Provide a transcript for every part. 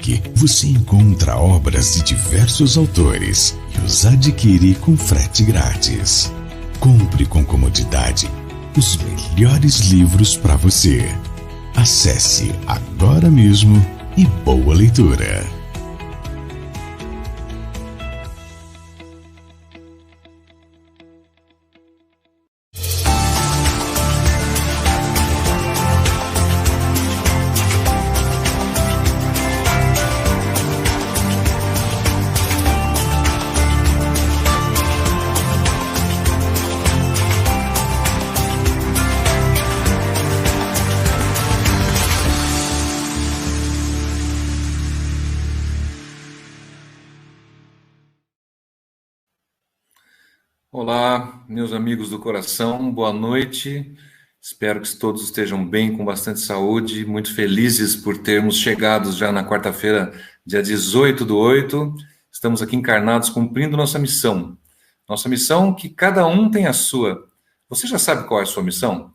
FINAC, você encontra obras de diversos autores e os adquire com frete grátis. Compre com comodidade os melhores livros para você. Acesse agora mesmo e boa leitura. Olá, meus amigos do coração, boa noite. Espero que todos estejam bem, com bastante saúde, muito felizes por termos chegado já na quarta-feira, dia 18/8. Estamos aqui encarnados cumprindo nossa missão. Nossa missão que cada um tem a sua. Você já sabe qual é a sua missão?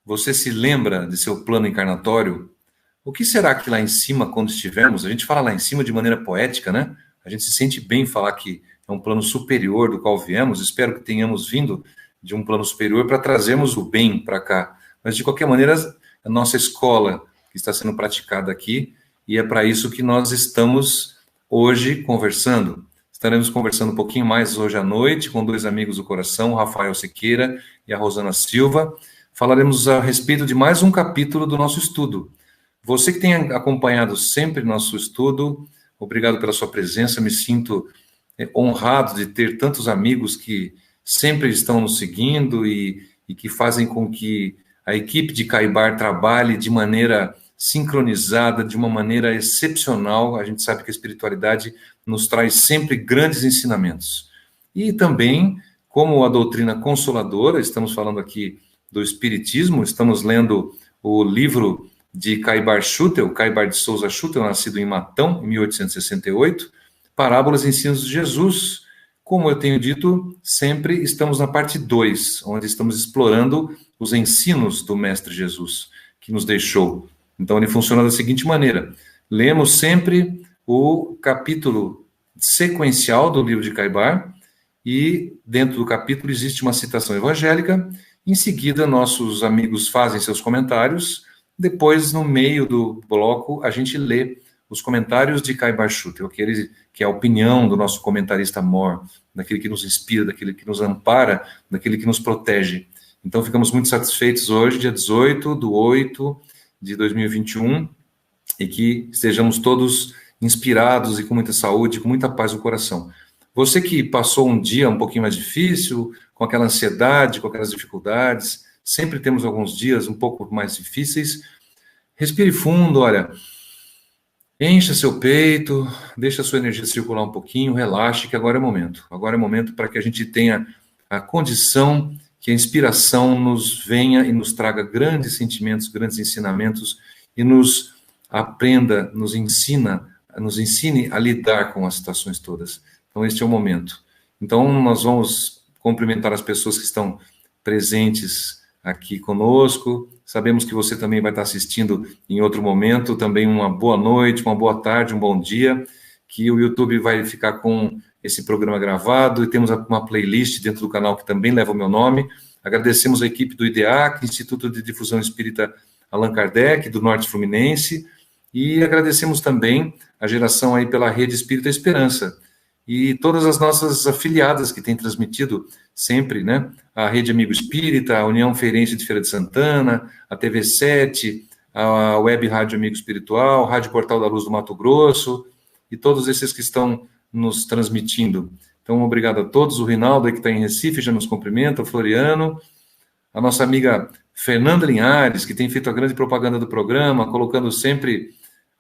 Você se lembra de seu plano encarnatório? O que será que lá em cima, quando estivermos, a gente fala lá em cima de maneira poética, né? A gente se sente bem em falar que é um plano superior do qual viemos. Espero que tenhamos vindo de um plano superior para trazermos o bem para cá. Mas, de qualquer maneira, a nossa escola que está sendo praticada aqui, e é para isso que nós estamos hoje conversando. Estaremos conversando um pouquinho mais hoje à noite com dois amigos do coração, o Rafael Siqueira e a Rosana Silva. Falaremos a respeito de mais um capítulo do nosso estudo. Você que tem acompanhado sempre nosso estudo, obrigado pela sua presença. Me sinto honrado de ter tantos amigos que sempre estão nos seguindo e que fazem com que a equipe de Caibar trabalhe de maneira sincronizada, de uma maneira excepcional. A gente sabe que a espiritualidade nos traz sempre grandes ensinamentos. E também, como a doutrina consoladora, estamos falando aqui do Espiritismo, estamos lendo o livro de Caibar Schutel, Caibar de Souza Schutel, nascido em Matão, em 1868, Parábolas e Ensinos de Jesus. Como eu tenho dito, sempre estamos na parte 2, onde estamos explorando os ensinos do Mestre Jesus, que nos deixou. Então, ele funciona da seguinte maneira: lemos sempre o capítulo sequencial do livro de Caibar, e dentro do capítulo existe uma citação evangélica. Em seguida, nossos amigos fazem seus comentários. Depois, no meio do bloco, a gente lê os comentários de Caibar Schutel, que é a opinião do nosso comentarista mor, daquele que nos inspira, daquele que nos ampara, daquele que nos protege. Então, ficamos muito satisfeitos hoje, dia 18/8 de 2021, e que estejamos todos inspirados e com muita saúde, com muita paz no coração. Você que passou um dia um pouquinho mais difícil, com aquela ansiedade, com aquelas dificuldades, sempre temos alguns dias um pouco mais difíceis, respire fundo, olha, encha seu peito, deixa a sua energia circular um pouquinho, relaxe, que agora é o momento. Agora é o momento para que a gente tenha a condição que a inspiração nos venha e nos traga grandes sentimentos, grandes ensinamentos, e nos aprenda, nos ensine a lidar com as situações todas. Então, este é o momento. Então, nós vamos cumprimentar as pessoas que estão presentes aqui conosco. Sabemos que você também vai estar assistindo em outro momento. Também uma boa noite, uma boa tarde, um bom dia, que o YouTube vai ficar com esse programa gravado, e temos uma playlist dentro do canal que também leva o meu nome. Agradecemos a equipe do IDEAC, Instituto de Difusão Espírita Allan Kardec, do Norte Fluminense, e agradecemos também a geração aí pela Rede Espírita Esperança, e todas as nossas afiliadas que têm transmitido sempre, né? A Rede Amigo Espírita, a União Feirense de Feira de Santana, a TV7, a Web Rádio Amigo Espiritual, Rádio Portal da Luz do Mato Grosso, e todos esses que estão nos transmitindo. Então, obrigado a todos. O Rinaldo, que está em Recife, já nos cumprimenta, o Floriano, a nossa amiga Fernanda Linhares, que tem feito a grande propaganda do programa, colocando sempre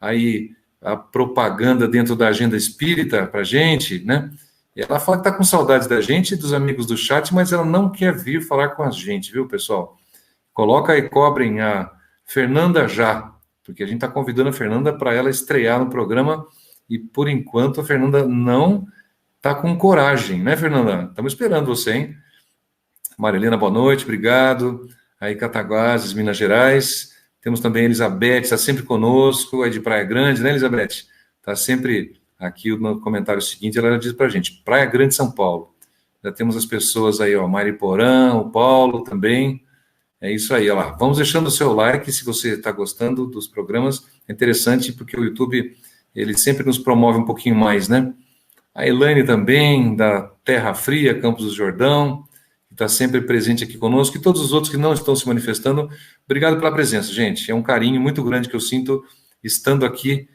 aí a propaganda dentro da agenda espírita para a gente, né? E ela fala que está com saudades da gente e dos amigos do chat, mas ela não quer vir falar com a gente, viu, pessoal? Coloca e cobrem a Fernanda já, porque a gente está convidando a Fernanda para ela estrear no programa, e por enquanto a Fernanda não está com coragem, né, Fernanda? Estamos esperando você, hein? Marilena, boa noite, obrigado. Aí, Cataguases, Minas Gerais. Temos também a Elizabeth, está sempre conosco, é de Praia Grande, né, Elizabeth? está sempre aqui no comentário seguinte, ela diz para a gente, Praia Grande, São Paulo. Já temos as pessoas aí, ó, Mariporã, o Paulo também. É isso aí, ó lá. Vamos deixando o seu like se você está gostando dos programas. É interessante porque o YouTube, ele sempre nos promove um pouquinho mais, né? A Elaine também, da Terra Fria, Campos do Jordão, que está sempre presente aqui conosco, e todos os outros que não estão se manifestando. Obrigado pela presença, gente. É um carinho muito grande que eu sinto estando aqui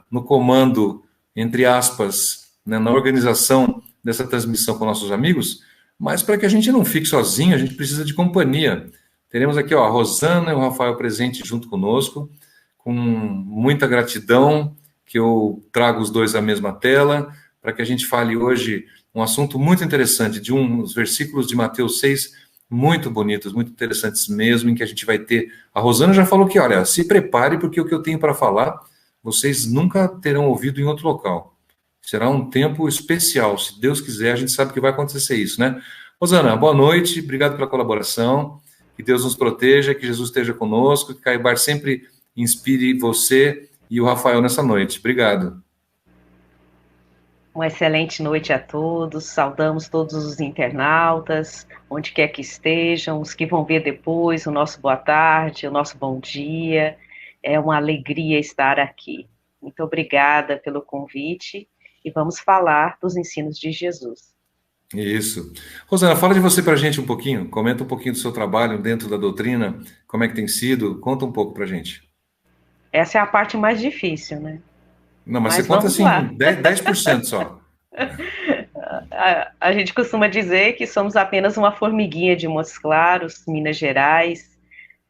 no comando, entre aspas, né, na organização dessa transmissão com nossos amigos, mas para que a gente não fique sozinho, a gente precisa de companhia. Teremos aqui, ó, a Rosana e o Rafael presentes junto conosco, com muita gratidão, que eu trago os dois à mesma tela, para que a gente fale hoje um assunto muito interessante, de uns versículos de Mateus 6, muito bonitos, muito interessantes mesmo, em que a gente vai ter... A Rosana já falou que, olha, se prepare, porque o que eu tenho para falar, vocês nunca terão ouvido em outro local. Será um tempo especial, se Deus quiser, a gente sabe que vai acontecer isso, né? Rosana, boa noite, obrigado pela colaboração, que Deus nos proteja, que Jesus esteja conosco, que Caibar sempre inspire você e o Rafael nessa noite. Obrigado. Uma excelente noite a todos, saudamos todos os internautas, onde quer que estejam, os que vão ver depois, o nosso boa tarde, o nosso bom dia, é uma alegria estar aqui. Muito obrigada pelo convite e vamos falar dos ensinos de Jesus. Isso. Rosana, fala de você para a gente um pouquinho, comenta um pouquinho do seu trabalho dentro da doutrina, como é que tem sido, conta um pouco para a gente. Essa é a parte mais difícil, né? Não, mas você conta assim, 10% só. A gente costuma dizer que somos apenas uma formiguinha de Montes Claros, Minas Gerais,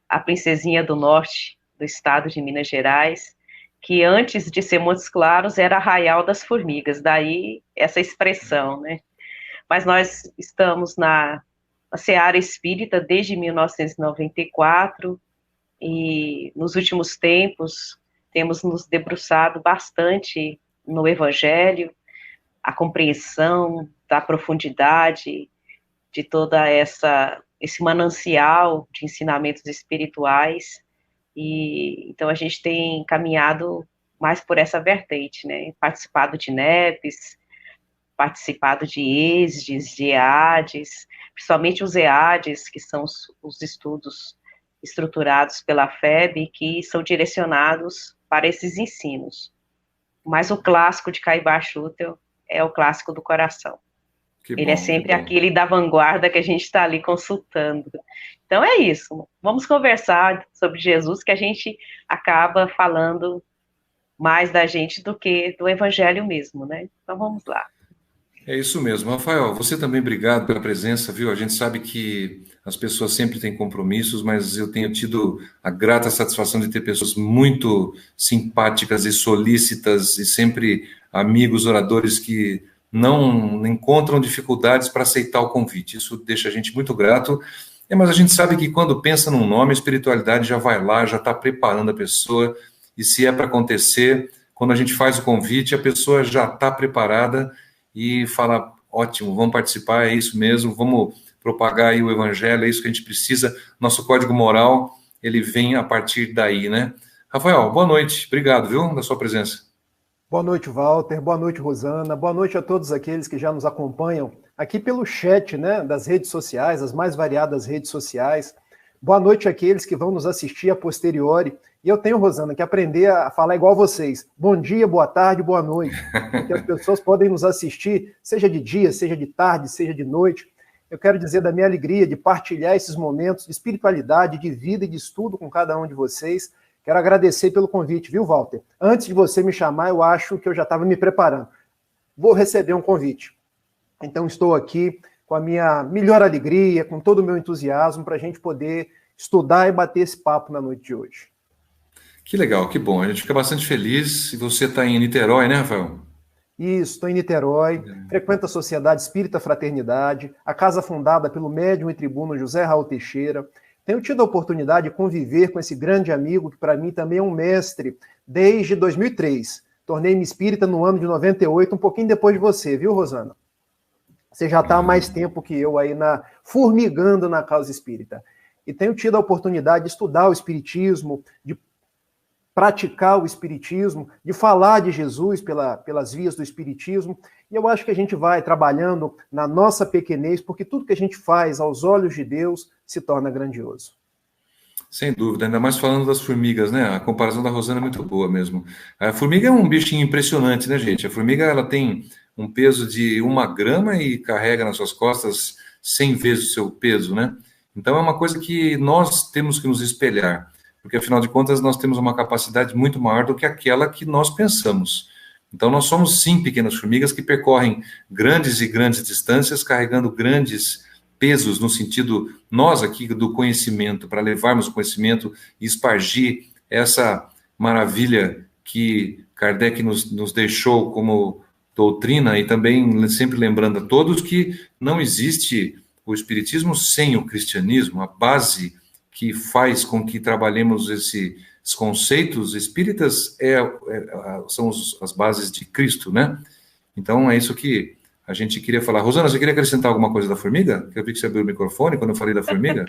a princesinha do norte do estado de Minas Gerais, que antes de ser Montes Claros era Arraial das Formigas, daí essa expressão, né? Mas nós estamos na Seara Espírita desde 1994 e nos últimos tempos temos nos debruçado bastante no Evangelho, a compreensão da profundidade de toda esse manancial de ensinamentos espirituais, e então a gente tem caminhado mais por essa vertente, né? Participado de NEPs, participado de ESDs, de EADs, principalmente os EADs, que são os estudos estruturados pela FEB, que são direcionados para esses ensinos. Mas o clássico de Caibar Schutel é o clássico do coração. Ele é sempre aquele da vanguarda que a gente está ali consultando. Então é isso, vamos conversar sobre Jesus, que a gente acaba falando mais da gente do que do evangelho mesmo, né? Então vamos lá. É isso mesmo. Rafael, você também obrigado pela presença, viu? A gente sabe que as pessoas sempre têm compromissos, mas eu tenho tido a grata satisfação de ter pessoas muito simpáticas e solícitas e sempre amigos, oradores que não encontram dificuldades para aceitar o convite. Isso deixa a gente muito grato. Mas a gente sabe que quando pensa num nome, a espiritualidade já vai lá, já está preparando a pessoa, e se é para acontecer, quando a gente faz o convite, a pessoa já está preparada e fala, ótimo, vamos participar, é isso mesmo, vamos propagar aí o evangelho, é isso que a gente precisa, nosso código moral, ele vem a partir daí, né? Rafael, boa noite, obrigado, viu, da sua presença. Boa noite, Walter, boa noite, Rosana, boa noite a todos aqueles que já nos acompanham aqui pelo chat, né, das redes sociais, as mais variadas redes sociais. Boa noite àqueles que vão nos assistir a posteriori. E eu tenho, Rosana, que aprender a falar igual vocês. Bom dia, boa tarde, boa noite. Porque as pessoas podem nos assistir, seja de dia, seja de tarde, seja de noite. Eu quero dizer da minha alegria de partilhar esses momentos de espiritualidade, de vida e de estudo com cada um de vocês. Quero agradecer pelo convite, viu, Walter? Antes de você me chamar, eu acho que eu já estava me preparando. Vou receber um convite. Então, estou aqui com a minha melhor alegria, com todo o meu entusiasmo, para a gente poder estudar e bater esse papo na noite de hoje. Que legal, que bom. A gente fica bastante feliz. E você está em Niterói, né, Rafael? Isso, estou em Niterói, frequento a Sociedade Espírita Fraternidade, a casa fundada pelo médium e tribuno José Raul Teixeira. Tenho tido a oportunidade de conviver com esse grande amigo, que para mim também é um mestre, desde 2003. Tornei-me espírita no ano de 98, um pouquinho depois de você, viu, Rosana? Você já está há mais tempo que eu aí formigando na causa espírita. E tenho tido a oportunidade de estudar o espiritismo, de praticar o espiritismo, de falar de Jesus pelas vias do espiritismo. E eu acho que a gente vai trabalhando na nossa pequenez, porque tudo que a gente faz aos olhos de Deus se torna grandioso. Sem dúvida, ainda mais falando das formigas, né? A comparação da Rosana é muito boa mesmo. A formiga é um bichinho impressionante, né, gente? A formiga, ela tem um peso de 1 grama e carrega nas suas costas 100 vezes o seu peso, né? Então é uma coisa que nós temos que nos espelhar, porque afinal de contas nós temos uma capacidade muito maior do que aquela que nós pensamos. Então nós somos sim pequenas formigas que percorrem grandes e grandes distâncias, carregando grandes pesos no sentido, nós aqui do conhecimento, para levarmos o conhecimento e espargir essa maravilha que Kardec nos deixou como doutrina, e também sempre lembrando a todos que não existe o espiritismo sem o cristianismo. A base que faz com que trabalhemos esses conceitos espíritas são as bases de Cristo, né? Então é isso que a gente queria falar. Rosana, você queria acrescentar alguma coisa da formiga? Que eu vi que você abriu o microfone quando eu falei da formiga.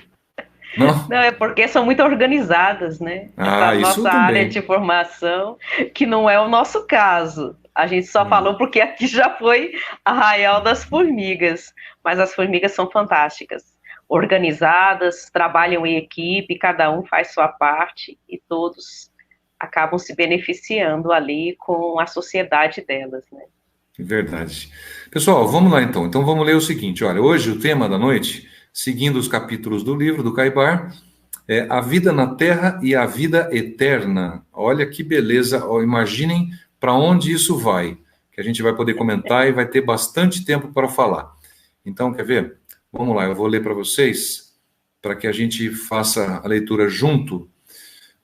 Não? Não, é porque são muito organizadas, né? Essa Isso nossa área também. de formação, que não é o nosso caso. A gente só falou porque aqui já foi Arraial das Formigas, mas as formigas são fantásticas. Organizadas, trabalham em equipe, cada um faz sua parte e todos acabam se beneficiando ali com a sociedade delas, né? Verdade. Pessoal, vamos lá então. Então vamos ler o seguinte. Olha, hoje o tema da noite, seguindo os capítulos do livro do Caibar, é a vida na Terra e a vida eterna. Olha que beleza. Imaginem para onde isso vai, que a gente vai poder comentar e vai ter bastante tempo para falar. Então, quer ver? Vamos lá, eu vou ler para vocês, para que a gente faça a leitura junto.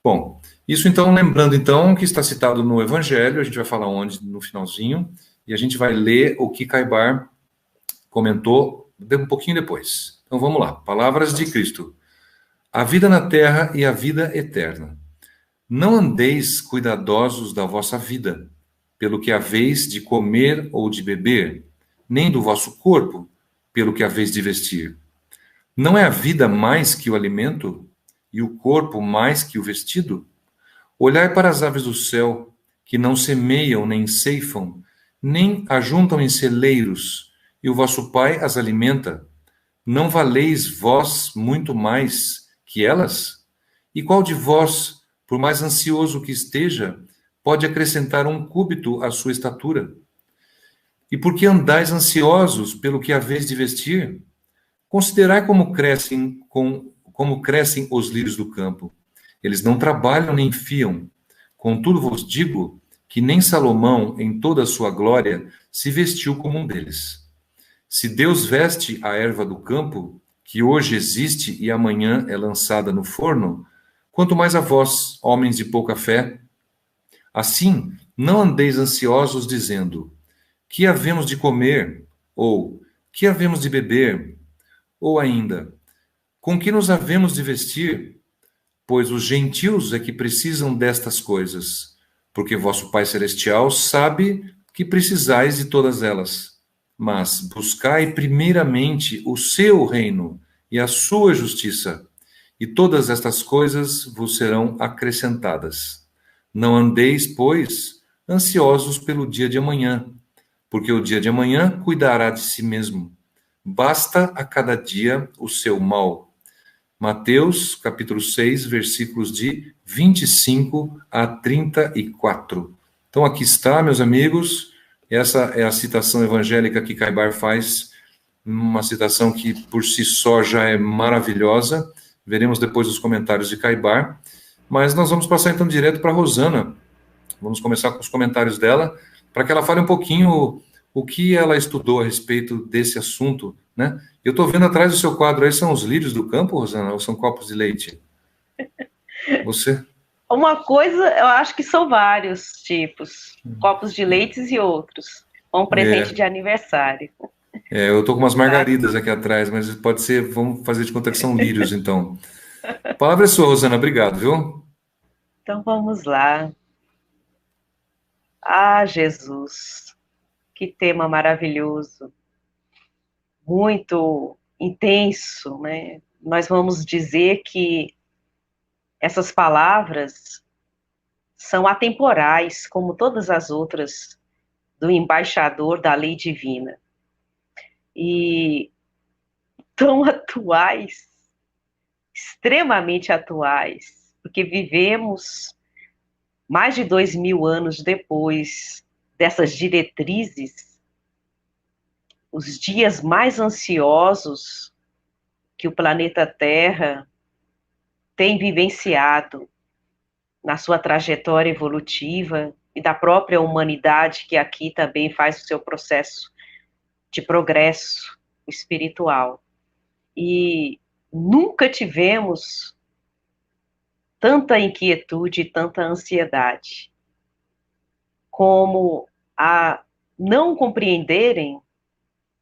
Bom, isso então, lembrando então que está citado no Evangelho, a gente vai falar onde no finalzinho, e a gente vai ler o que Caibar comentou um pouquinho depois. Então vamos lá, palavras de Cristo. A vida na terra e a vida eterna. Não andeis cuidadosos da vossa vida, pelo que haveis de comer ou de beber, nem do vosso corpo, pelo que haveis de vestir. Não é a vida mais que o alimento, e o corpo mais que o vestido? Olhai para as aves do céu, que não semeiam nem ceifam, nem ajuntam em celeiros, e o vosso Pai as alimenta. Não valeis vós muito mais que elas? E qual de vós, por mais ansioso que esteja, pode acrescentar 1 cúbito à sua estatura? E por que andais ansiosos pelo que haveis de vestir? Considerai como crescem os lírios do campo. Eles não trabalham nem fiam. Contudo vos digo que nem Salomão, em toda a sua glória, se vestiu como um deles. Se Deus veste a erva do campo, que hoje existe e amanhã é lançada no forno, quanto mais a vós, homens de pouca fé. Assim, não andeis ansiosos dizendo: que havemos de comer? Ou que havemos de beber? Ou ainda, com que nos havemos de vestir? Pois os gentios é que precisam destas coisas, porque vosso Pai Celestial sabe que precisais de todas elas. Mas buscai primeiramente o seu reino e a sua justiça, e todas estas coisas vos serão acrescentadas. Não andeis, pois, ansiosos pelo dia de amanhã, porque o dia de amanhã cuidará de si mesmo. Basta a cada dia o seu mal. Mateus, capítulo 6, versículos de 25 a 34. Então aqui está, meus amigos, essa é a citação evangélica que Caibar faz, uma citação que por si só já é maravilhosa. Veremos depois os comentários de Caibar, mas nós vamos passar então direto para a Rosana. Vamos começar com os comentários dela, para que ela fale um pouquinho o que ela estudou a respeito desse assunto, né? Eu estou vendo atrás do seu quadro aí, são os lírios do campo, Rosana, ou são copos de leite? Você? Uma coisa, eu acho que são vários tipos, copos de leites e outros. Um presente de aniversário. Eu estou com umas margaridas aqui atrás, mas pode ser, vamos fazer de conta que são lírios, então. A palavra é sua, Rosana, obrigado, viu? Então vamos lá. Ah, Jesus, que tema maravilhoso, muito intenso, né? Nós vamos dizer que essas palavras são atemporais, como todas as outras do embaixador da lei divina. E tão atuais, extremamente atuais, porque vivemos mais de 2000 anos depois dessas diretrizes, os dias mais ansiosos que o planeta Terra tem vivenciado na sua trajetória evolutiva e da própria humanidade, que aqui também faz o seu processo de progresso espiritual. E nunca tivemos tanta inquietude, tanta ansiedade, como a não compreenderem,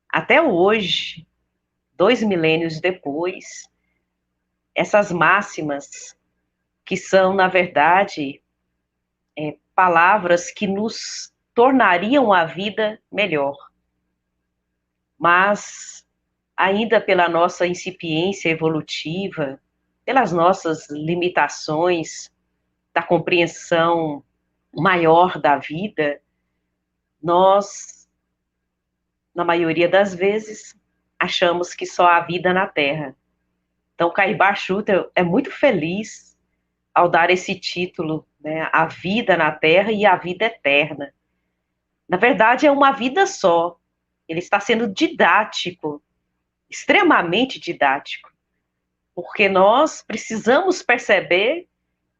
até hoje, 2 milênios depois, essas máximas que são, na verdade, palavras que nos tornariam a vida melhor. Mas, ainda pela nossa incipiência evolutiva, pelas nossas limitações da compreensão maior da vida, nós, na maioria das vezes, achamos que só há vida na Terra. Então, Caibá Schutter é muito feliz ao dar esse título, né, a vida na Terra e a vida eterna. Na verdade, é uma vida só. Ele está sendo didático, extremamente didático, porque nós precisamos perceber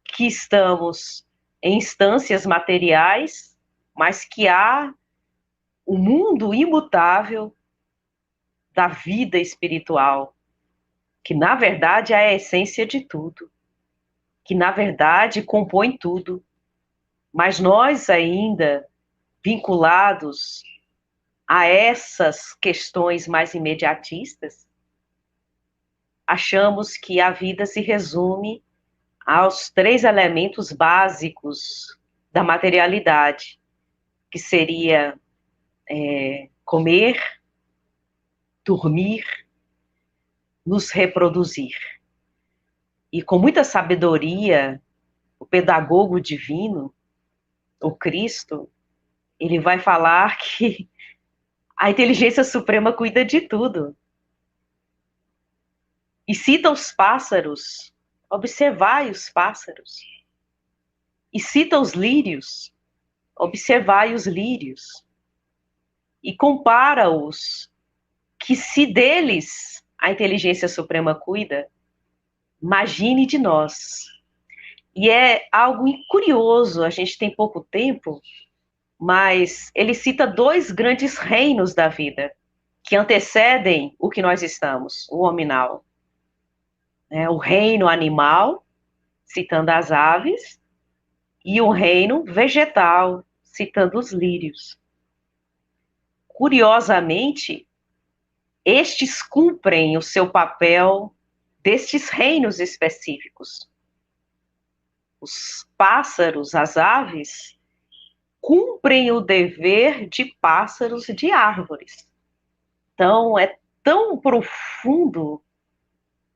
que estamos em instâncias materiais, mas que há o mundo imutável da vida espiritual, que na verdade é a essência de tudo, que na verdade compõe tudo, mas nós ainda vinculados a essas questões mais imediatistas, achamos que a vida se resume aos 3 elementos básicos da materialidade, que seria comer, dormir, nos reproduzir. E com muita sabedoria, o pedagogo divino, o Cristo, ele vai falar que a inteligência suprema cuida de tudo. E cita os pássaros, observai os pássaros. E cita os lírios, observai os lírios. E compara-os, que se deles a inteligência suprema cuida, imagine de nós. E é algo curioso, a gente tem pouco tempo, mas ele cita 2 grandes reinos da vida, que antecedem o que nós estamos, o hominal. O reino animal, citando as aves, e o reino vegetal, citando os lírios. Curiosamente, estes cumprem o seu papel destes reinos específicos. Os pássaros, as aves, cumprem o dever de pássaros de árvores. Então, é tão profundo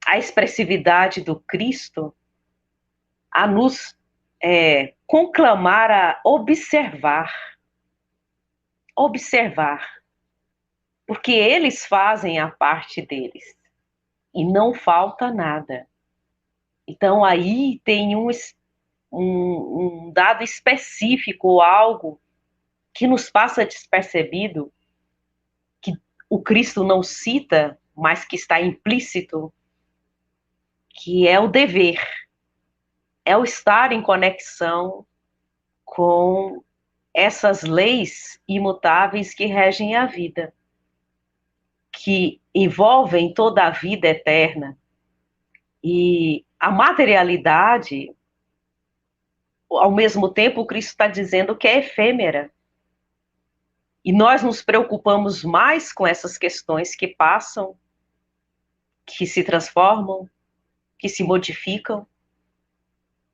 a expressividade do Cristo a nos conclamar a observar. Observar. Porque eles fazem a parte deles. E não falta nada. Então, aí tem um dado específico, algo que nos passa despercebido, que o Cristo não cita, mas que está implícito, que é o dever, é o estar em conexão com essas leis imutáveis que regem a vida, que envolvem toda a vida eterna. E a materialidade, ao mesmo tempo, o Cristo está dizendo que é efêmera. E nós nos preocupamos mais com essas questões que passam, que se transformam, que se modificam,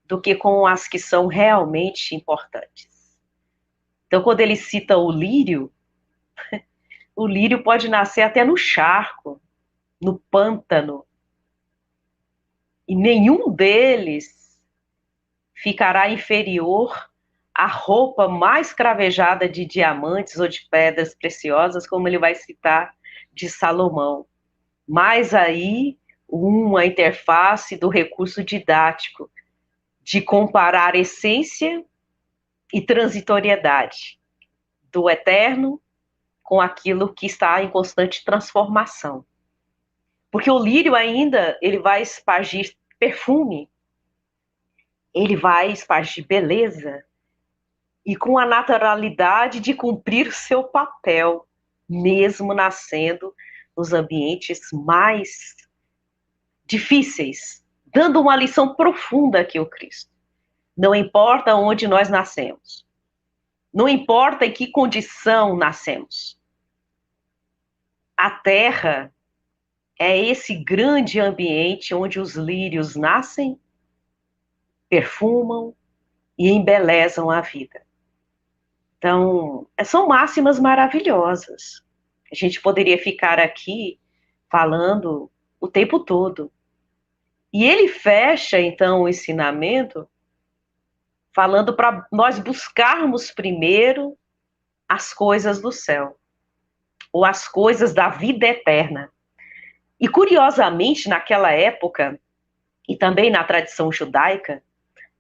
do que com as que são realmente importantes. Então, quando ele cita o lírio pode nascer até no charco, no pântano, e nenhum deles ficará inferior à roupa mais cravejada de diamantes ou de pedras preciosas, como ele vai citar de Salomão. Mas aí, uma interface do recurso didático, de comparar essência e transitoriedade do eterno com aquilo que está em constante transformação. Porque o lírio ainda, ele vai espargir perfume, ele vai espargir beleza, e com a naturalidade de cumprir seu papel, mesmo nascendo nos ambientes mais difíceis, dando uma lição profunda aqui ao Cristo. Não importa onde nós nascemos, não importa em que condição nascemos, a terra é esse grande ambiente onde os lírios nascem, perfumam e embelezam a vida. Então, são máximas maravilhosas. A gente poderia ficar aqui falando o tempo todo. E ele fecha, então, o ensinamento falando para nós buscarmos primeiro as coisas do céu, ou as coisas da vida eterna. E, curiosamente, naquela época, e também na tradição judaica,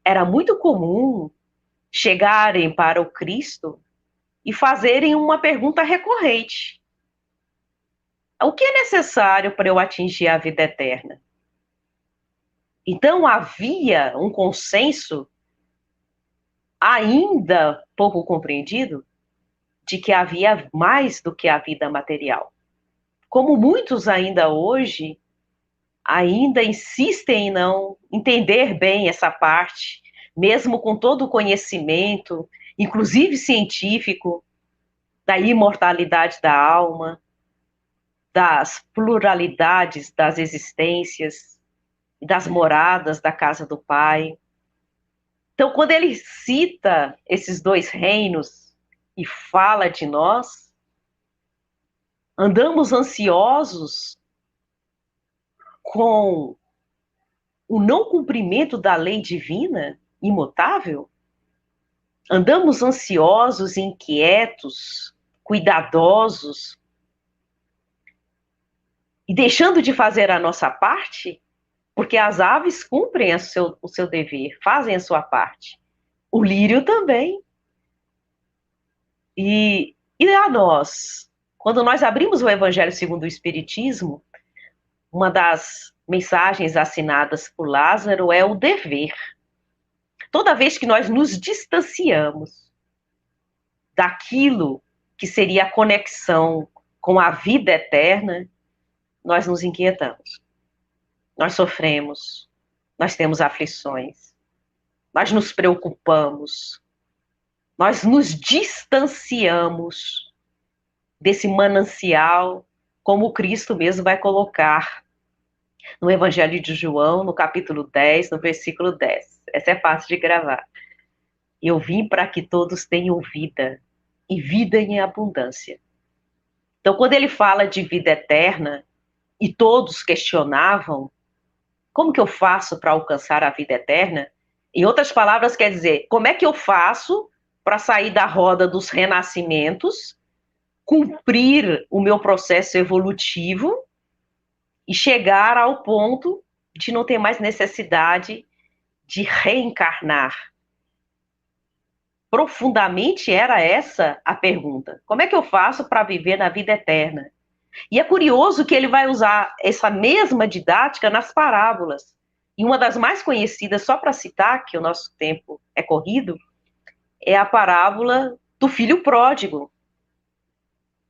era muito comum chegarem para o Cristo e fazerem uma pergunta recorrente. O que é necessário para eu atingir a vida eterna? Então, havia um consenso, ainda pouco compreendido, de que havia mais do que a vida material. Como muitos ainda hoje, ainda insistem em não entender bem essa parte, mesmo com todo o conhecimento, inclusive científico, da imortalidade da alma, das pluralidades das existências, das moradas da casa do Pai. Então, quando ele cita esses dois reinos e fala de nós, andamos ansiosos com o não cumprimento da lei divina, imutável? Andamos ansiosos, inquietos, cuidadosos, e deixando de fazer a nossa parte? Porque as aves cumprem o seu dever, fazem a sua parte. O lírio também. E a nós? Quando nós abrimos o Evangelho segundo o Espiritismo, uma das mensagens assinadas por Lázaro é o dever. Toda vez que nós nos distanciamos daquilo que seria a conexão com a vida eterna, nós nos inquietamos. Nós sofremos, nós temos aflições, nós nos preocupamos, nós nos distanciamos desse manancial, como o Cristo mesmo vai colocar no Evangelho de João, no capítulo 10, no versículo 10. Essa é fácil de gravar. Eu vim para que todos tenham vida, e vida em abundância. Então, quando ele fala de vida eterna, e todos questionavam, como que eu faço para alcançar a vida eterna? Em outras palavras, quer dizer, como é que eu faço para sair da roda dos renascimentos, cumprir o meu processo evolutivo e chegar ao ponto de não ter mais necessidade de reencarnar? Profundamente era essa a pergunta. Como é que eu faço para viver na vida eterna? E é curioso que ele vai usar essa mesma didática nas parábolas. E uma das mais conhecidas, só para citar, que o nosso tempo é corrido, é a parábola do filho pródigo,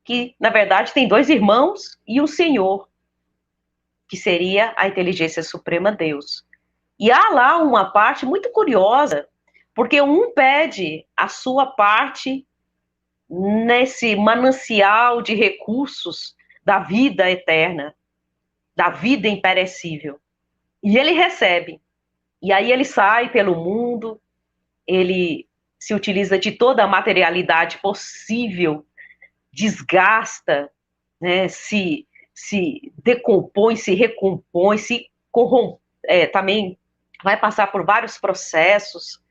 que, na verdade, tem dois irmãos e um Senhor, que seria a inteligência suprema Deus. E há lá uma parte muito curiosa, porque um pede a sua parte nesse manancial de recursos da vida eterna, da vida imperecível. E ele recebe. E aí ele sai pelo mundo, ele se utiliza de toda a materialidade possível, desgasta, né, se decompõe, se recompõe, se corrompe, também vai passar por vários processos.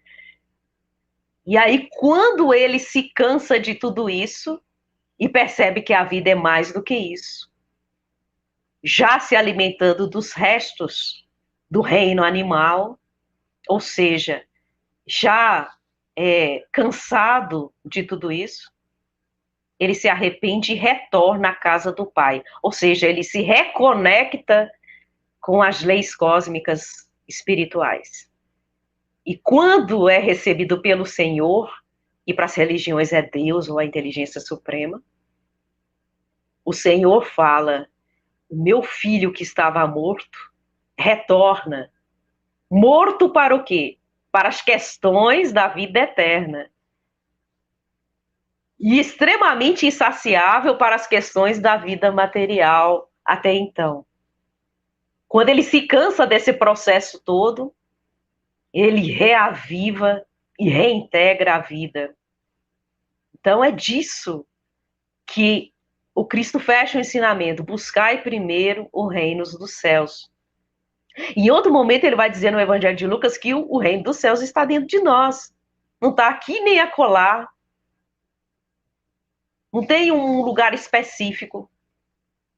E aí, quando ele se cansa de tudo isso e percebe que a vida é mais do que isso, já se alimentando dos restos do reino animal, ou seja, já cansado de tudo isso, ele se arrepende e retorna à casa do Pai. Ou seja, ele se reconecta com as leis cósmicas espirituais. E quando é recebido pelo Senhor, e para as religiões é Deus ou a inteligência suprema, o Senhor fala: o meu filho que estava morto retorna. Morto para o quê? Para as questões da vida eterna. E extremamente insaciável para as questões da vida material até então. Quando ele se cansa desse processo todo, ele reaviva e reintegra a vida. Então é disso que o Cristo fecha o ensinamento: buscai primeiro o reino dos céus. Em outro momento ele vai dizer no Evangelho de Lucas que o reino dos céus está dentro de nós. Não está aqui nem acolá. Não tem um lugar específico.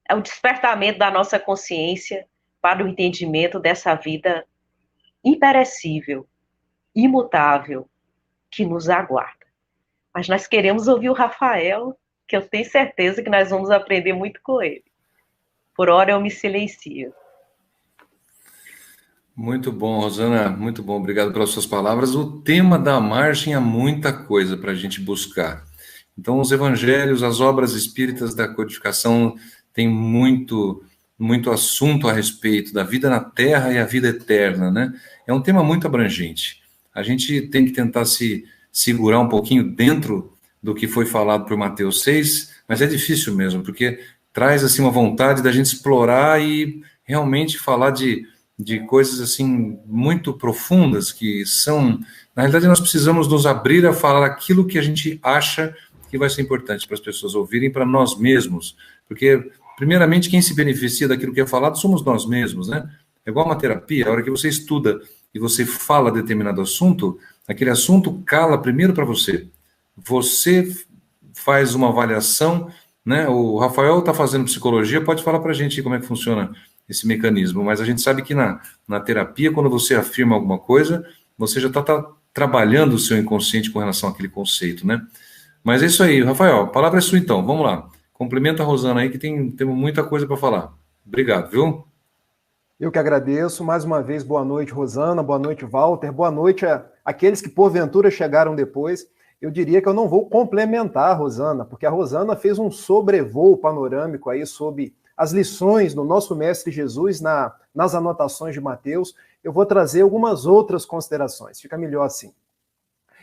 É o despertamento da nossa consciência para o entendimento dessa vida imperecível, imutável, que nos aguarda. Mas nós queremos ouvir o Rafael, que eu tenho certeza que nós vamos aprender muito com ele. Por hora eu me silencio. Muito bom, Rosana, muito bom, obrigado pelas suas palavras. O tema da margem é muita coisa para a gente buscar. Então, os evangelhos, as obras espíritas da codificação têm muito assunto a respeito da vida na Terra e a vida eterna, né? É um tema muito abrangente. A gente tem que tentar se segurar um pouquinho dentro do que foi falado por Mateus 6, mas é difícil mesmo, porque traz assim uma vontade da gente explorar e realmente falar de coisas assim muito profundas que são... Na realidade, nós precisamos nos abrir a falar aquilo que a gente acha que vai ser importante para as pessoas ouvirem, para nós mesmos, porque, primeiramente, quem se beneficia daquilo que é falado somos nós mesmos, né? É igual uma terapia, a hora que você estuda e você fala determinado assunto, aquele assunto cala primeiro para você. Você faz uma avaliação, né? O Rafael está fazendo psicologia, pode falar para a gente como é que funciona esse mecanismo, mas a gente sabe que na terapia, quando você afirma alguma coisa, você já está trabalhando o seu inconsciente com relação àquele conceito, né? Mas é isso aí, Rafael, a palavra é sua então, vamos lá. Complementa a Rosana aí que temos muita coisa para falar. Obrigado, viu? Eu que agradeço. Mais uma vez, boa noite, Rosana, boa noite, Walter, boa noite àqueles que porventura chegaram depois. Eu diria que eu não vou complementar a Rosana, porque a Rosana fez um sobrevoo panorâmico aí sobre as lições do nosso Mestre Jesus nas anotações de Mateus. Eu vou trazer algumas outras considerações, fica melhor assim.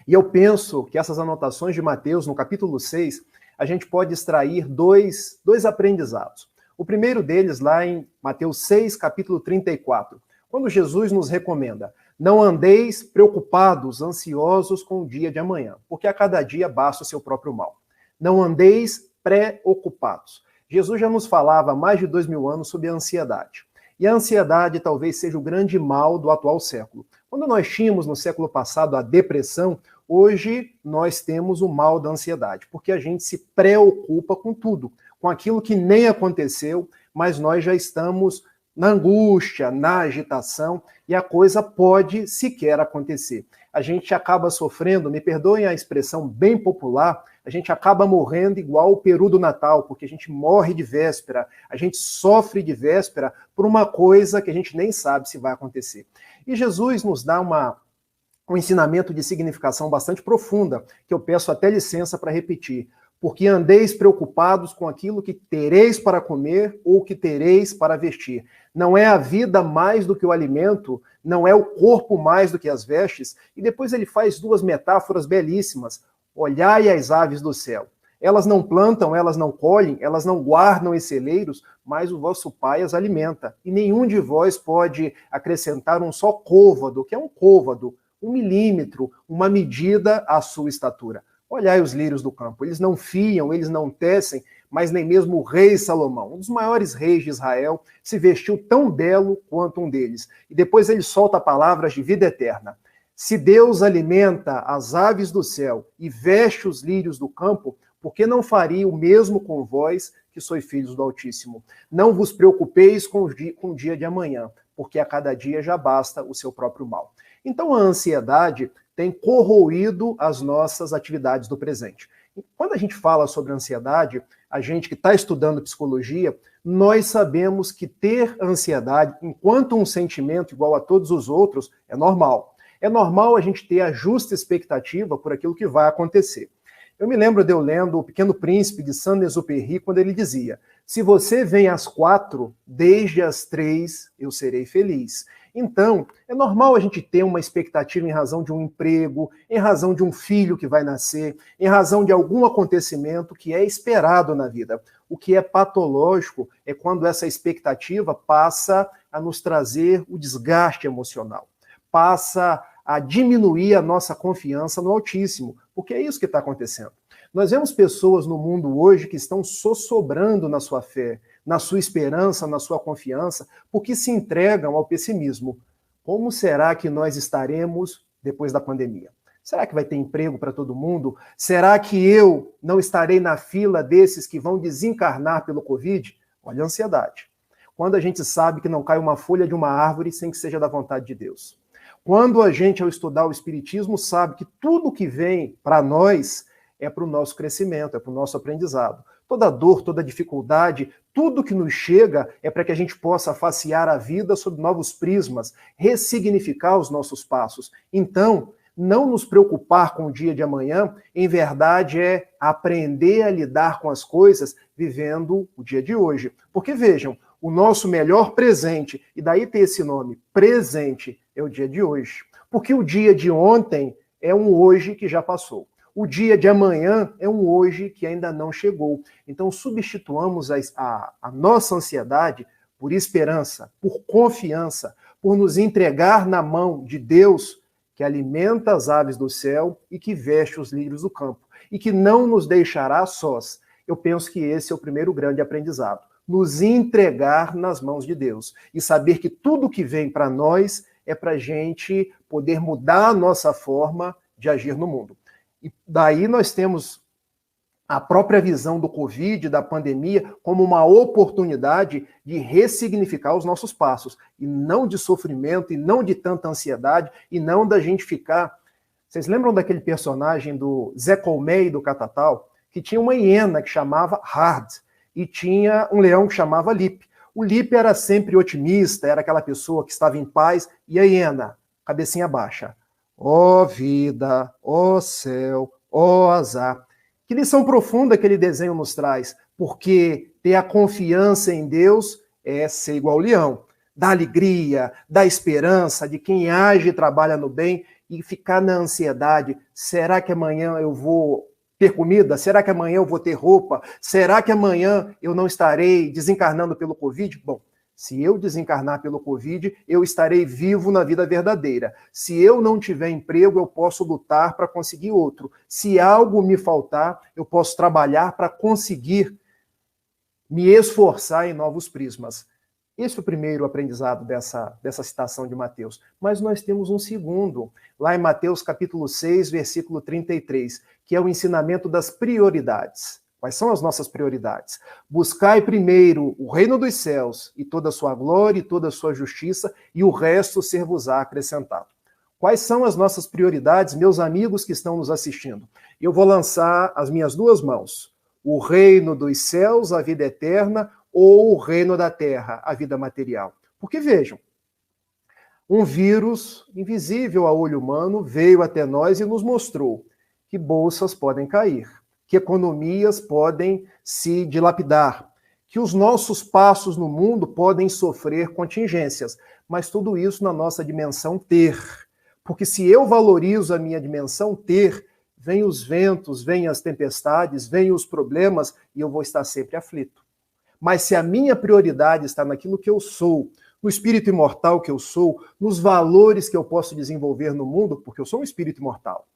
E eu penso que essas anotações de Mateus, no capítulo 6, a gente pode extrair dois aprendizados. O primeiro deles lá em Mateus 6, capítulo 34, quando Jesus nos recomenda: não andeis preocupados, ansiosos com o dia de amanhã, porque a cada dia basta o seu próprio mal. Não andeis preocupados. Jesus já nos falava há mais de 2000 anos sobre a ansiedade. E a ansiedade talvez seja o grande mal do atual século. Quando nós tínhamos no século passado a depressão, hoje nós temos o mal da ansiedade, porque a gente se preocupa com tudo, com aquilo que nem aconteceu, mas nós já estamos na angústia, na agitação, e a coisa pode sequer acontecer. A gente acaba sofrendo, me perdoem a expressão bem popular, a gente acaba morrendo igual o peru do Natal, porque a gente morre de véspera, a gente sofre de véspera por uma coisa que a gente nem sabe se vai acontecer. E Jesus nos dá um ensinamento de significação bastante profunda, que eu peço até licença para repetir. Porque andeis preocupados com aquilo que tereis para comer ou que tereis para vestir. Não é a vida mais do que o alimento, não é o corpo mais do que as vestes. E depois ele faz duas metáforas belíssimas. Olhai as aves do céu. Elas não plantam, elas não colhem, elas não guardam em celeiros, mas o vosso Pai as alimenta. E nenhum de vós pode acrescentar um só côvado, que é um côvado, 1 milímetro, uma medida à sua estatura. Olhai os lírios do campo, eles não fiam, eles não tecem, mas nem mesmo o rei Salomão, um dos maiores reis de Israel, se vestiu tão belo quanto um deles. E depois ele solta palavras de vida eterna. Se Deus alimenta as aves do céu e veste os lírios do campo, por que não faria o mesmo com vós, que sois filhos do Altíssimo? Não vos preocupeis com o dia de amanhã, porque a cada dia já basta o seu próprio mal. Então a ansiedade tem corroído as nossas atividades do presente. Quando a gente fala sobre ansiedade, a gente que está estudando psicologia, nós sabemos que ter ansiedade, enquanto um sentimento igual a todos os outros, é normal. É normal a gente ter a justa expectativa por aquilo que vai acontecer. Eu me lembro de eu lendo O Pequeno Príncipe, de Saint-Exupéry, quando ele dizia: se você vem às 4, desde as 3 eu serei feliz. Então, é normal a gente ter uma expectativa em razão de um emprego, em razão de um filho que vai nascer, em razão de algum acontecimento que é esperado na vida. O que é patológico é quando essa expectativa passa a nos trazer o desgaste emocional, passa a diminuir a nossa confiança no Altíssimo, porque é isso que está acontecendo. Nós vemos pessoas no mundo hoje que estão sossobrando na sua fé, na sua esperança, na sua confiança, porque se entregam ao pessimismo. Como será que nós estaremos depois da pandemia? Será que vai ter emprego para todo mundo? Será que eu não estarei na fila desses que vão desencarnar pelo Covid? Olha a ansiedade. Quando a gente sabe que não cai uma folha de uma árvore sem que seja da vontade de Deus. Quando a gente, ao estudar o Espiritismo, sabe que tudo que vem para nós é para o nosso crescimento, é para o nosso aprendizado. Toda dor, toda dificuldade, tudo que nos chega é para que a gente possa facear a vida sob novos prismas, ressignificar os nossos passos. Então, não nos preocupar com o dia de amanhã, em verdade, é aprender a lidar com as coisas vivendo o dia de hoje. Porque, vejam, o nosso melhor presente, e daí ter esse nome, presente, é o dia de hoje. Porque o dia de ontem é um hoje que já passou. O dia de amanhã é um hoje que ainda não chegou. Então, substituamos a nossa ansiedade por esperança, por confiança, por nos entregar na mão de Deus, que alimenta as aves do céu e que veste os lírios do campo, e que não nos deixará sós. Eu penso que esse é o primeiro grande aprendizado. Nos entregar nas mãos de Deus e saber que tudo que vem para nós é para a gente poder mudar a nossa forma de agir no mundo. E daí nós temos a própria visão do Covid, da pandemia, como uma oportunidade de ressignificar os nossos passos, e não de sofrimento, e não de tanta ansiedade, e não da gente ficar... Vocês lembram daquele personagem do Zé Colmeia do Catatal, que tinha uma hiena que chamava Hard, e tinha um leão que chamava Lip. O Lip era sempre otimista, era aquela pessoa que estava em paz, e a hiena, cabecinha baixa. Ó vida, ó céu, ó azar. Que lição profunda aquele desenho nos traz, porque ter a confiança em Deus é ser igual ao leão, da alegria, da esperança, de quem age e trabalha no bem, e ficar na ansiedade, será que amanhã eu vou ter comida? Será que amanhã eu vou ter roupa? Será que amanhã eu não estarei desencarnando pelo Covid? Bom, se eu desencarnar pelo Covid, eu estarei vivo na vida verdadeira. Se eu não tiver emprego, eu posso lutar para conseguir outro. Se algo me faltar, eu posso trabalhar para conseguir me esforçar em novos prismas. Esse é o primeiro aprendizado dessa citação de Mateus. Mas nós temos um segundo, lá em Mateus capítulo 6, versículo 33, que é o ensinamento das prioridades. Quais são as nossas prioridades? Buscai primeiro o reino dos céus e toda a sua glória e toda a sua justiça, e o resto ser-vos-á acrescentado. Quais são as nossas prioridades, meus amigos que estão nos assistindo? Eu vou lançar as minhas duas mãos. O reino dos céus, a vida eterna, ou o reino da terra, a vida material. Porque vejam, um vírus invisível a olho humano veio até nós e nos mostrou que bolsas podem cair, que economias podem se dilapidar, que os nossos passos no mundo podem sofrer contingências, mas tudo isso na nossa dimensão ter. Porque se eu valorizo a minha dimensão ter, vem os ventos, vem as tempestades, vem os problemas e eu vou estar sempre aflito. Mas se a minha prioridade está naquilo que eu sou, no espírito imortal que eu sou, nos valores que eu posso desenvolver no mundo, porque eu sou um espírito imortal.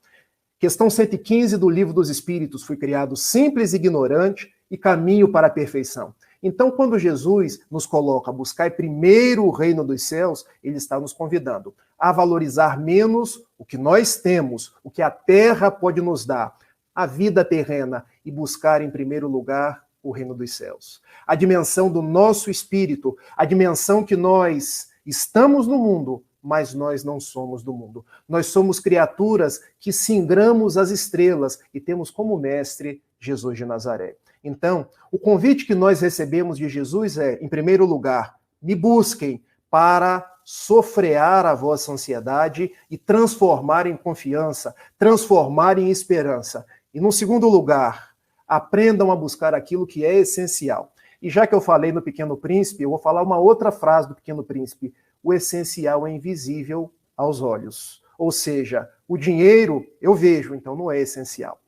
Questão 115 do Livro dos Espíritos, fui criado simples e ignorante, e caminho para a perfeição. Então, quando Jesus nos coloca buscar primeiro o reino dos céus, ele está nos convidando a valorizar menos o que nós temos, o que a terra pode nos dar, a vida terrena, e buscar em primeiro lugar o reino dos céus. A dimensão do nosso espírito, a dimensão que nós estamos no mundo, mas nós não somos do mundo. Nós somos criaturas que singramos as estrelas e temos como mestre Jesus de Nazaré. Então, o convite que nós recebemos de Jesus é, em primeiro lugar, me busquem para sofrear a vossa ansiedade e transformar em confiança, transformar em esperança. E, no segundo lugar, aprendam a buscar aquilo que é essencial. E já que eu falei no Pequeno Príncipe, eu vou falar uma outra frase do Pequeno Príncipe. O essencial é invisível aos olhos. Ou seja, o dinheiro eu vejo, então não é essencial.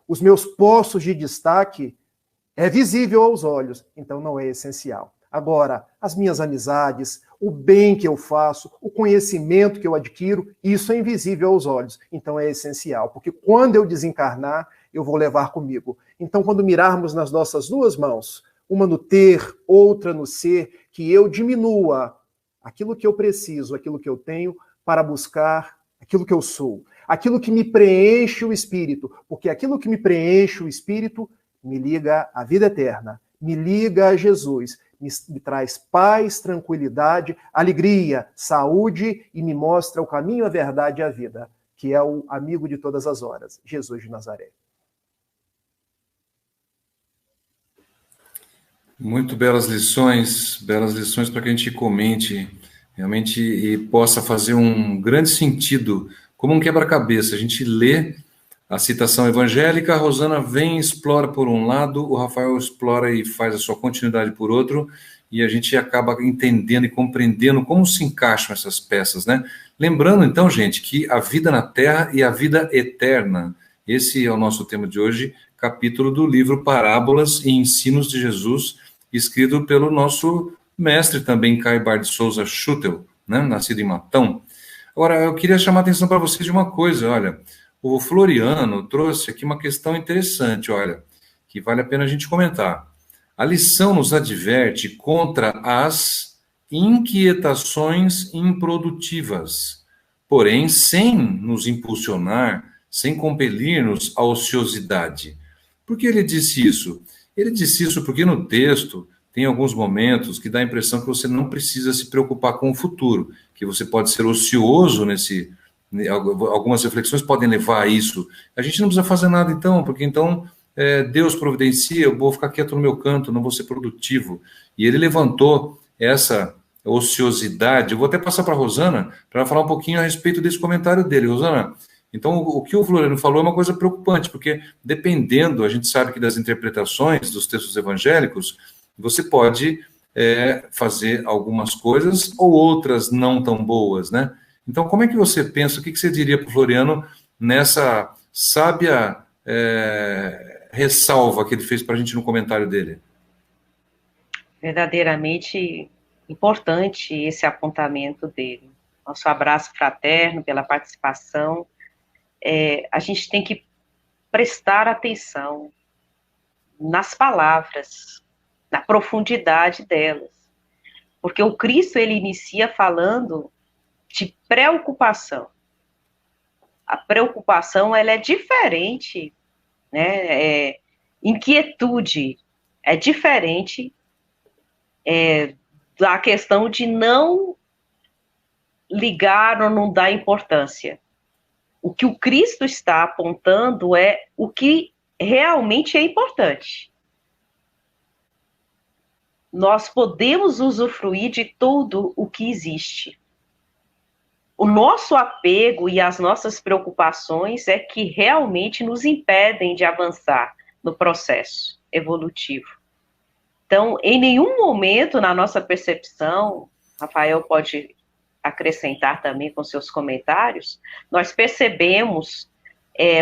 Os meus postos de destaque é visível aos olhos, então não é essencial. Agora, as minhas amizades, o bem que eu faço, o conhecimento que eu adquiro, isso é invisível aos olhos, então é essencial, porque quando eu desencarnar, eu vou levar comigo. Então, quando mirarmos nas nossas duas mãos, uma no ter, outra no ser, que eu diminua aquilo que eu preciso, aquilo que eu tenho, para buscar aquilo que eu sou, aquilo que me preenche o espírito, porque aquilo que me preenche o espírito me liga à vida eterna, me liga a Jesus, me traz paz, tranquilidade, alegria, saúde e me mostra o caminho, a verdade e a vida, que é o amigo de todas as horas, Jesus de Nazaré. Muito belas lições para que a gente comente realmente e possa fazer um grande sentido, como um quebra-cabeça. A gente lê a citação evangélica, a Rosana vem e explora por um lado, o Rafael explora e faz a sua continuidade por outro, e a gente acaba entendendo e compreendendo como se encaixam essas peças, né? Lembrando, então, gente, que a vida na Terra e a vida eterna, esse é o nosso tema de hoje, capítulo do livro Parábolas e Ensinos de Jesus, escrito pelo nosso mestre também, Caio Bar de Souza Schutel, né? Nascido em Matão. Agora, eu queria chamar a atenção para vocês de uma coisa, olha. O Floriano trouxe aqui uma questão interessante, olha, que vale a pena a gente comentar. A lição nos adverte contra as inquietações improdutivas, porém sem nos impulsionar, sem compelir-nos à ociosidade. Por que ele disse isso? Ele disse isso porque no texto tem alguns momentos que dá a impressão que você não precisa se preocupar com o futuro, que você pode ser ocioso nesse... Algumas reflexões podem levar a isso. A gente não precisa fazer nada então, porque então Deus providencia, eu vou ficar quieto no meu canto, não vou ser produtivo. E ele levantou essa ociosidade. Eu vou até passar para a Rosana, para ela falar um pouquinho a respeito desse comentário dele. Rosana, então o que o Floriano falou é uma coisa preocupante, porque dependendo, a gente sabe que das interpretações dos textos evangélicos, você pode fazer algumas coisas ou outras não tão boas, né? Então, como é que você pensa, o que você diria para o Floriano nessa sábia ressalva que ele fez para a gente no comentário dele? Verdadeiramente importante esse apontamento dele. Nosso abraço fraterno pela participação. A gente tem que prestar atenção nas palavras, na profundidade delas. Porque o Cristo, ele inicia falando de preocupação. A preocupação, ela é diferente, né? Inquietude é diferente da questão de não ligar ou não dar importância. O que o Cristo está apontando é o que realmente é importante. Nós podemos usufruir de tudo o que existe. O nosso apego e as nossas preocupações é que realmente nos impedem de avançar no processo evolutivo. Então, em nenhum momento na nossa percepção, Rafael pode acrescentar também com seus comentários, nós percebemos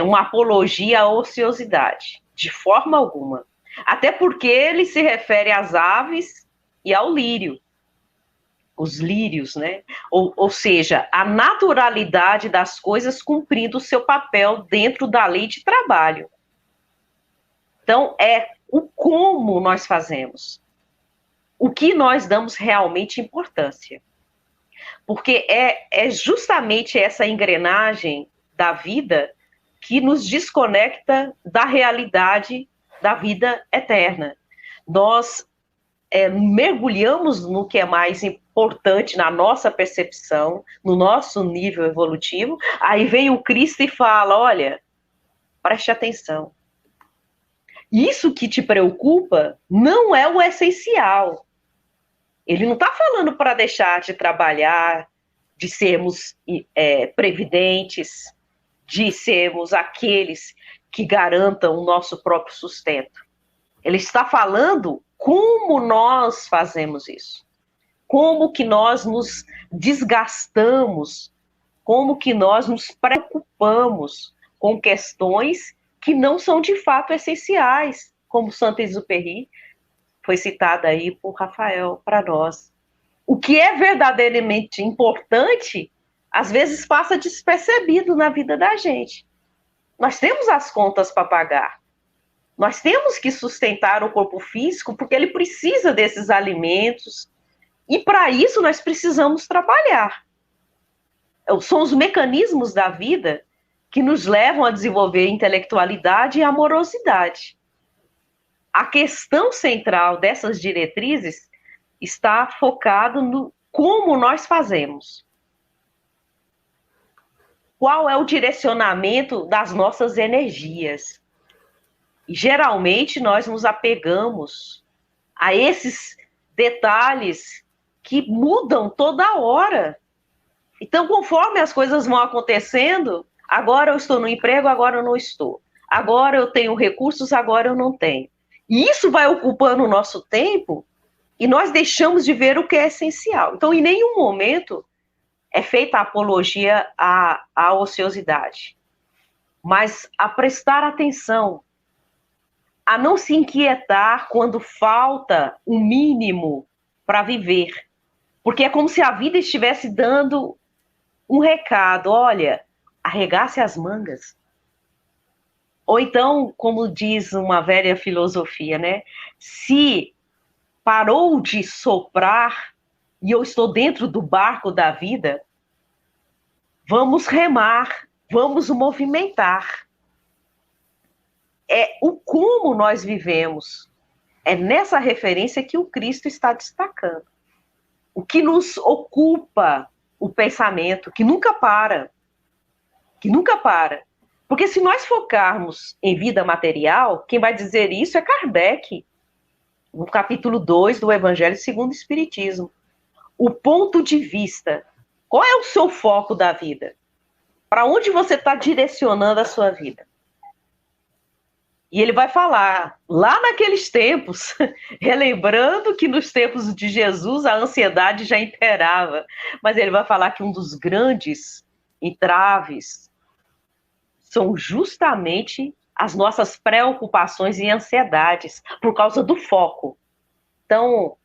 uma apologia à ociosidade, de forma alguma. Até porque ele se refere às aves e ao lírio. Os lírios, né? Ou seja, a naturalidade das coisas cumprindo o seu papel dentro da lei de trabalho. Então, o como nós fazemos, o que nós damos realmente importância. Porque é justamente essa engrenagem da vida que nos desconecta da realidade da vida eterna. Nós mergulhamos no que é mais importante na nossa percepção, no nosso nível evolutivo, aí vem o Cristo e fala, olha, preste atenção. Isso que te preocupa não é o essencial. Ele não está falando para deixar de trabalhar, de sermos previdentes, de sermos aqueles que garantam o nosso próprio sustento. Ele está falando como nós fazemos isso. Como que nós nos desgastamos, como que nós nos preocupamos com questões que não são de fato essenciais, como Saint-Exupéry foi citada aí por Rafael para nós. O que é verdadeiramente importante, às vezes passa despercebido na vida da gente. Nós temos as contas para pagar. Nós temos que sustentar o corpo físico porque ele precisa desses alimentos e para isso nós precisamos trabalhar. São os mecanismos da vida que nos levam a desenvolver intelectualidade e amorosidade. A questão central dessas diretrizes está focado no como nós fazemos. Qual é o direcionamento das nossas energias? E, geralmente, nós nos apegamos a esses detalhes que mudam toda hora. Então, conforme as coisas vão acontecendo, agora eu estou no emprego, agora eu não estou. Agora eu tenho recursos, agora eu não tenho. E isso vai ocupando o nosso tempo e nós deixamos de ver o que é essencial. Então, em nenhum momento é feita a apologia à ociosidade, mas a prestar atenção, a não se inquietar quando falta o mínimo para viver. Porque é como se a vida estivesse dando um recado, olha, arregace as mangas. Ou então, como diz uma velha filosofia, né? Se parou de soprar e eu estou dentro do barco da vida, vamos remar, vamos movimentar. É o como nós vivemos. É nessa referência que o Cristo está destacando. O que nos ocupa o pensamento, que nunca para. Que nunca para. Porque se nós focarmos em vida material, quem vai dizer isso é Kardec, no capítulo 2 do Evangelho segundo o Espiritismo. O ponto de vista. Qual é o seu foco da vida? Para onde você está direcionando a sua vida? E ele vai falar, lá naqueles tempos, relembrando que nos tempos de Jesus a ansiedade já imperava, mas ele vai falar que um dos grandes entraves são justamente as nossas preocupações e ansiedades, por causa do foco. Então,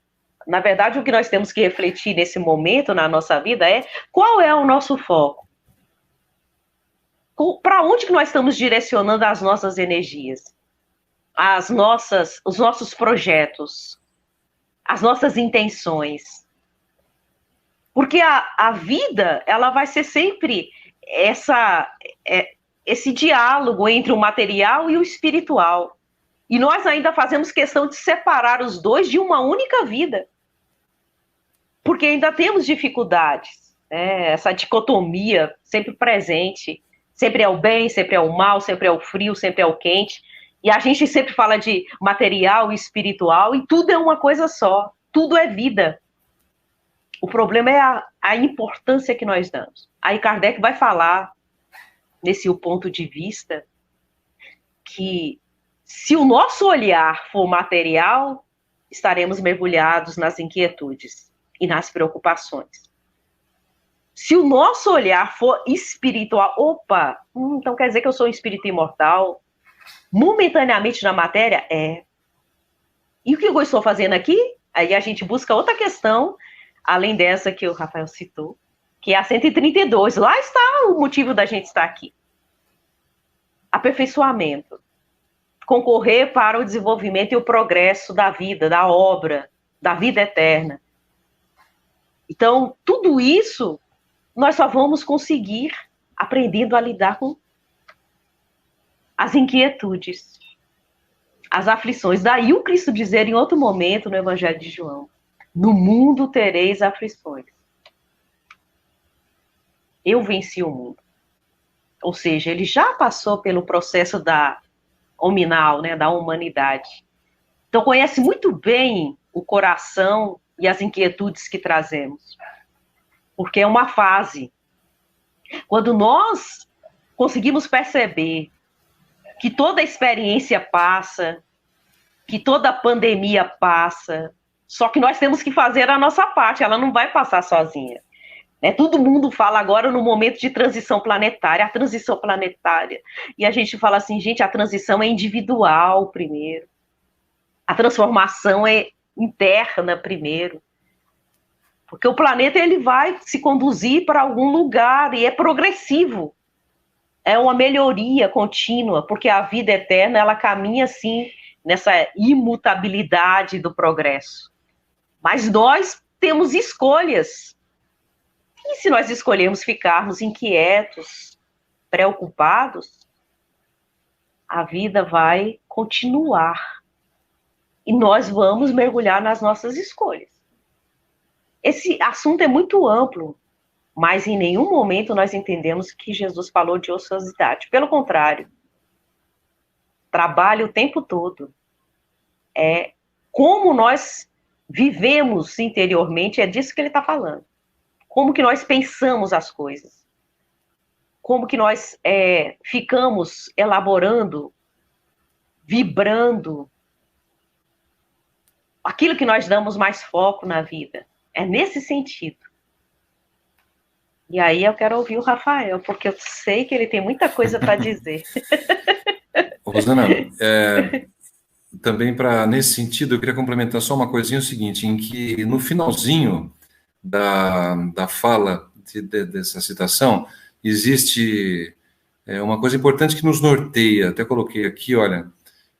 na verdade, o que nós temos que refletir nesse momento na nossa vida é qual é o nosso foco? Para onde que nós estamos direcionando as nossas energias? Os nossos projetos, as nossas intenções. Porque a vida, ela vai ser sempre esse diálogo entre o material e o espiritual. E nós ainda fazemos questão de separar os dois de uma única vida. Porque ainda temos dificuldades, né? Essa dicotomia sempre presente. Sempre é o bem, sempre é o mal, sempre é o frio, sempre é o quente. E a gente sempre fala de material e espiritual, e tudo é uma coisa só. Tudo é vida. O problema é a importância que nós damos. Aí Kardec vai falar, nesse ponto de vista, que se o nosso olhar for material, estaremos mergulhados nas inquietudes e nas preocupações. Se o nosso olhar for espiritual, então quer dizer que eu sou um espírito imortal, momentaneamente na matéria? E o que eu estou fazendo aqui? Aí a gente busca outra questão, além dessa que o Rafael citou, que é a 132. Lá está o motivo da gente estar aqui. Aperfeiçoamento. concorrer para o desenvolvimento e o progresso da vida, da obra, da vida eterna. Então, tudo isso nós só vamos conseguir aprendendo a lidar com as inquietudes, as aflições. Daí o Cristo dizer em outro momento no Evangelho de João: no mundo tereis aflições. Eu venci o mundo. Ou seja, ele já passou pelo processo da hominal, né, da humanidade. Então conhece muito bem o coração e as inquietudes que trazemos. Porque é uma fase. Quando nós conseguimos perceber que toda experiência passa, que toda pandemia passa, só que nós temos que fazer a nossa parte, ela não vai passar sozinha. Todo mundo fala agora no momento de transição planetária, a transição planetária. E a gente fala assim, gente, a transição é individual primeiro. A transformação é interna primeiro. Porque o planeta ele vai se conduzir para algum lugar e é progressivo. É uma melhoria contínua, porque a vida eterna ela caminha assim nessa imutabilidade do progresso. Mas nós temos escolhas. E se nós escolhermos ficarmos inquietos, preocupados, a vida vai continuar. E nós vamos mergulhar nas nossas escolhas. Esse assunto é muito amplo, mas em nenhum momento nós entendemos que Jesus falou de ociosidade. Pelo contrário, trabalho o tempo todo. É como nós vivemos interiormente, é disso que ele está falando. Como que nós pensamos as coisas. Como que nós ficamos elaborando, vibrando aquilo que nós damos mais foco na vida. É nesse sentido. E aí eu quero ouvir o Rafael, porque eu sei que ele tem muita coisa para dizer. Rosana, também nesse sentido, eu queria complementar só uma coisinha, o seguinte, em que no finalzinho da fala dessa citação, existe uma coisa importante que nos norteia, até coloquei aqui, olha,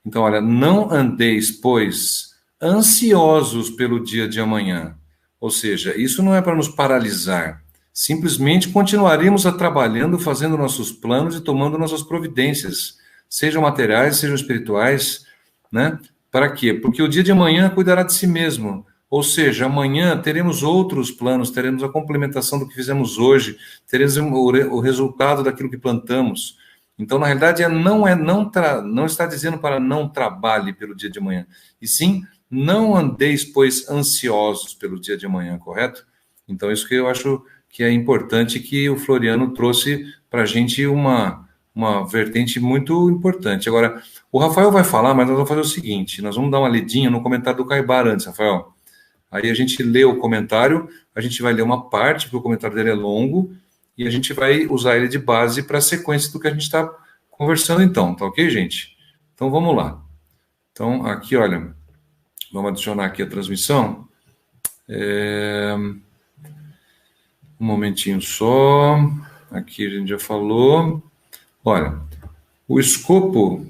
então, olha, não andeis, pois, ansiosos pelo dia de amanhã, ou seja, isso não é para nos paralisar, simplesmente continuaremos trabalhando, fazendo nossos planos e tomando nossas providências, sejam materiais, sejam espirituais, né? Para quê? Porque o dia de amanhã cuidará de si mesmo. Ou seja, amanhã teremos outros planos, teremos a complementação do que fizemos hoje, teremos o resultado daquilo que plantamos. Então, na realidade, não está dizendo para não trabalhe pelo dia de amanhã, e sim, não andeis, pois, ansiosos pelo dia de amanhã, correto? Então, isso que eu acho que é importante, que o Floriano trouxe para a gente uma vertente muito importante. Agora, o Rafael vai falar, mas nós vamos fazer o seguinte, nós vamos dar uma lidinha no comentário do Caibar antes, Rafael. Aí a gente lê o comentário, a gente vai ler uma parte, porque o comentário dele é longo, e a gente vai usar ele de base para a sequência do que a gente está conversando então, tá ok, gente? Então vamos lá. Então aqui, olha, vamos adicionar aqui a transmissão. Um momentinho só, aqui a gente já falou. Olha, o escopo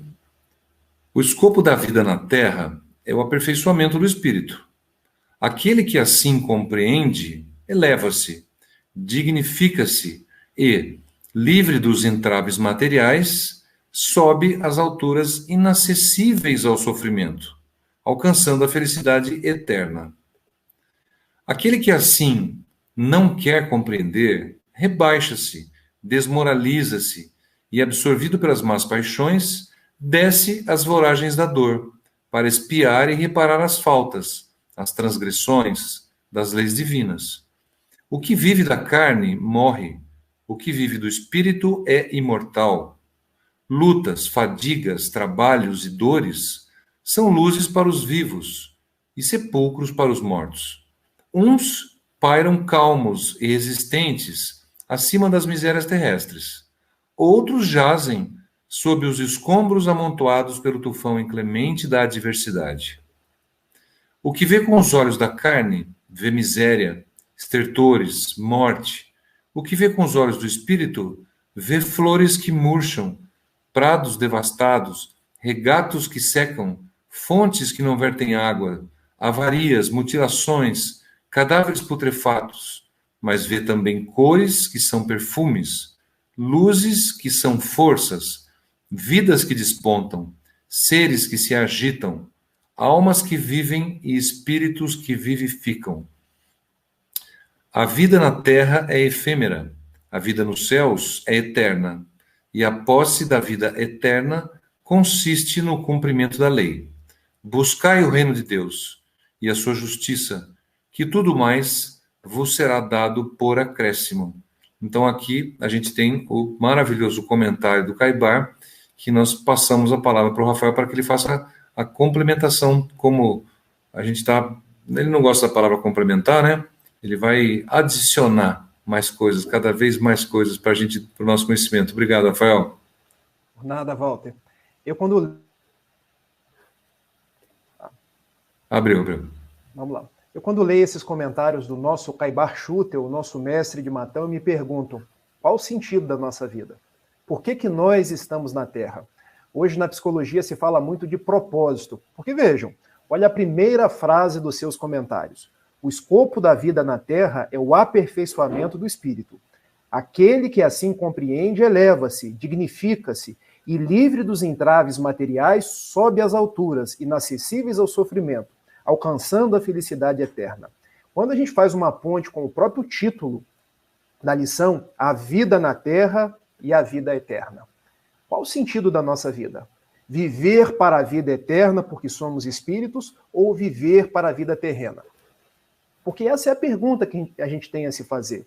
da vida na Terra é o aperfeiçoamento do espírito. Aquele que assim compreende, eleva-se, dignifica-se e, livre dos entraves materiais, sobe às alturas inacessíveis ao sofrimento, alcançando a felicidade eterna. Aquele que assim não quer compreender, rebaixa-se, desmoraliza-se e, absorvido pelas más paixões, desce às voragens da dor, para espiar e reparar as faltas, as transgressões das leis divinas. O que vive da carne morre, o que vive do espírito é imortal. Lutas, fadigas, trabalhos e dores são luzes para os vivos e sepulcros para os mortos. Uns pairam calmos e resistentes acima das misérias terrestres. Outros jazem sob os escombros amontoados pelo tufão inclemente da adversidade. O que vê com os olhos da carne, vê miséria, estertores, morte. O que vê com os olhos do espírito, vê flores que murcham, prados devastados regatos que secam, fontes que não vertem água, avarias, mutilações, cadáveres putrefatos, mas vê também cores que são perfumes, luzes que são forças, vidas que despontam, seres que se agitam, almas que vivem e espíritos que vivificam. A vida na terra é efêmera, a vida nos céus é eterna, e a posse da vida eterna consiste no cumprimento da lei. Buscai o reino de Deus e a sua justiça, que tudo mais vos será dado por acréscimo. Então aqui a gente tem o maravilhoso comentário do Caibar, que nós passamos a palavra para o Rafael para que ele faça a complementação, como a gente está... Ele não gosta da palavra complementar, né? Ele vai adicionar mais coisas, cada vez mais coisas para o nosso conhecimento. Obrigado, Rafael. Nada, Walter. Eu quando... Abriu. Vamos lá. Eu quando leio esses comentários do nosso Caibar Schutel, o nosso mestre de Matão, eu me pergunto, qual o sentido da nossa vida? Por que nós estamos na Terra? Hoje na psicologia se fala muito de propósito. Porque vejam, olha a primeira frase dos seus comentários. O escopo da vida na Terra é o aperfeiçoamento do espírito. Aquele que assim compreende eleva-se, dignifica-se e, livre dos entraves materiais, sobe às alturas, inacessíveis ao sofrimento, alcançando a felicidade eterna. Quando a gente faz uma ponte com o próprio título da lição, a vida na Terra e a vida eterna. Qual o sentido da nossa vida? Viver para a vida eterna porque somos espíritos ou viver para a vida terrena? Porque essa é a pergunta que a gente tem a se fazer.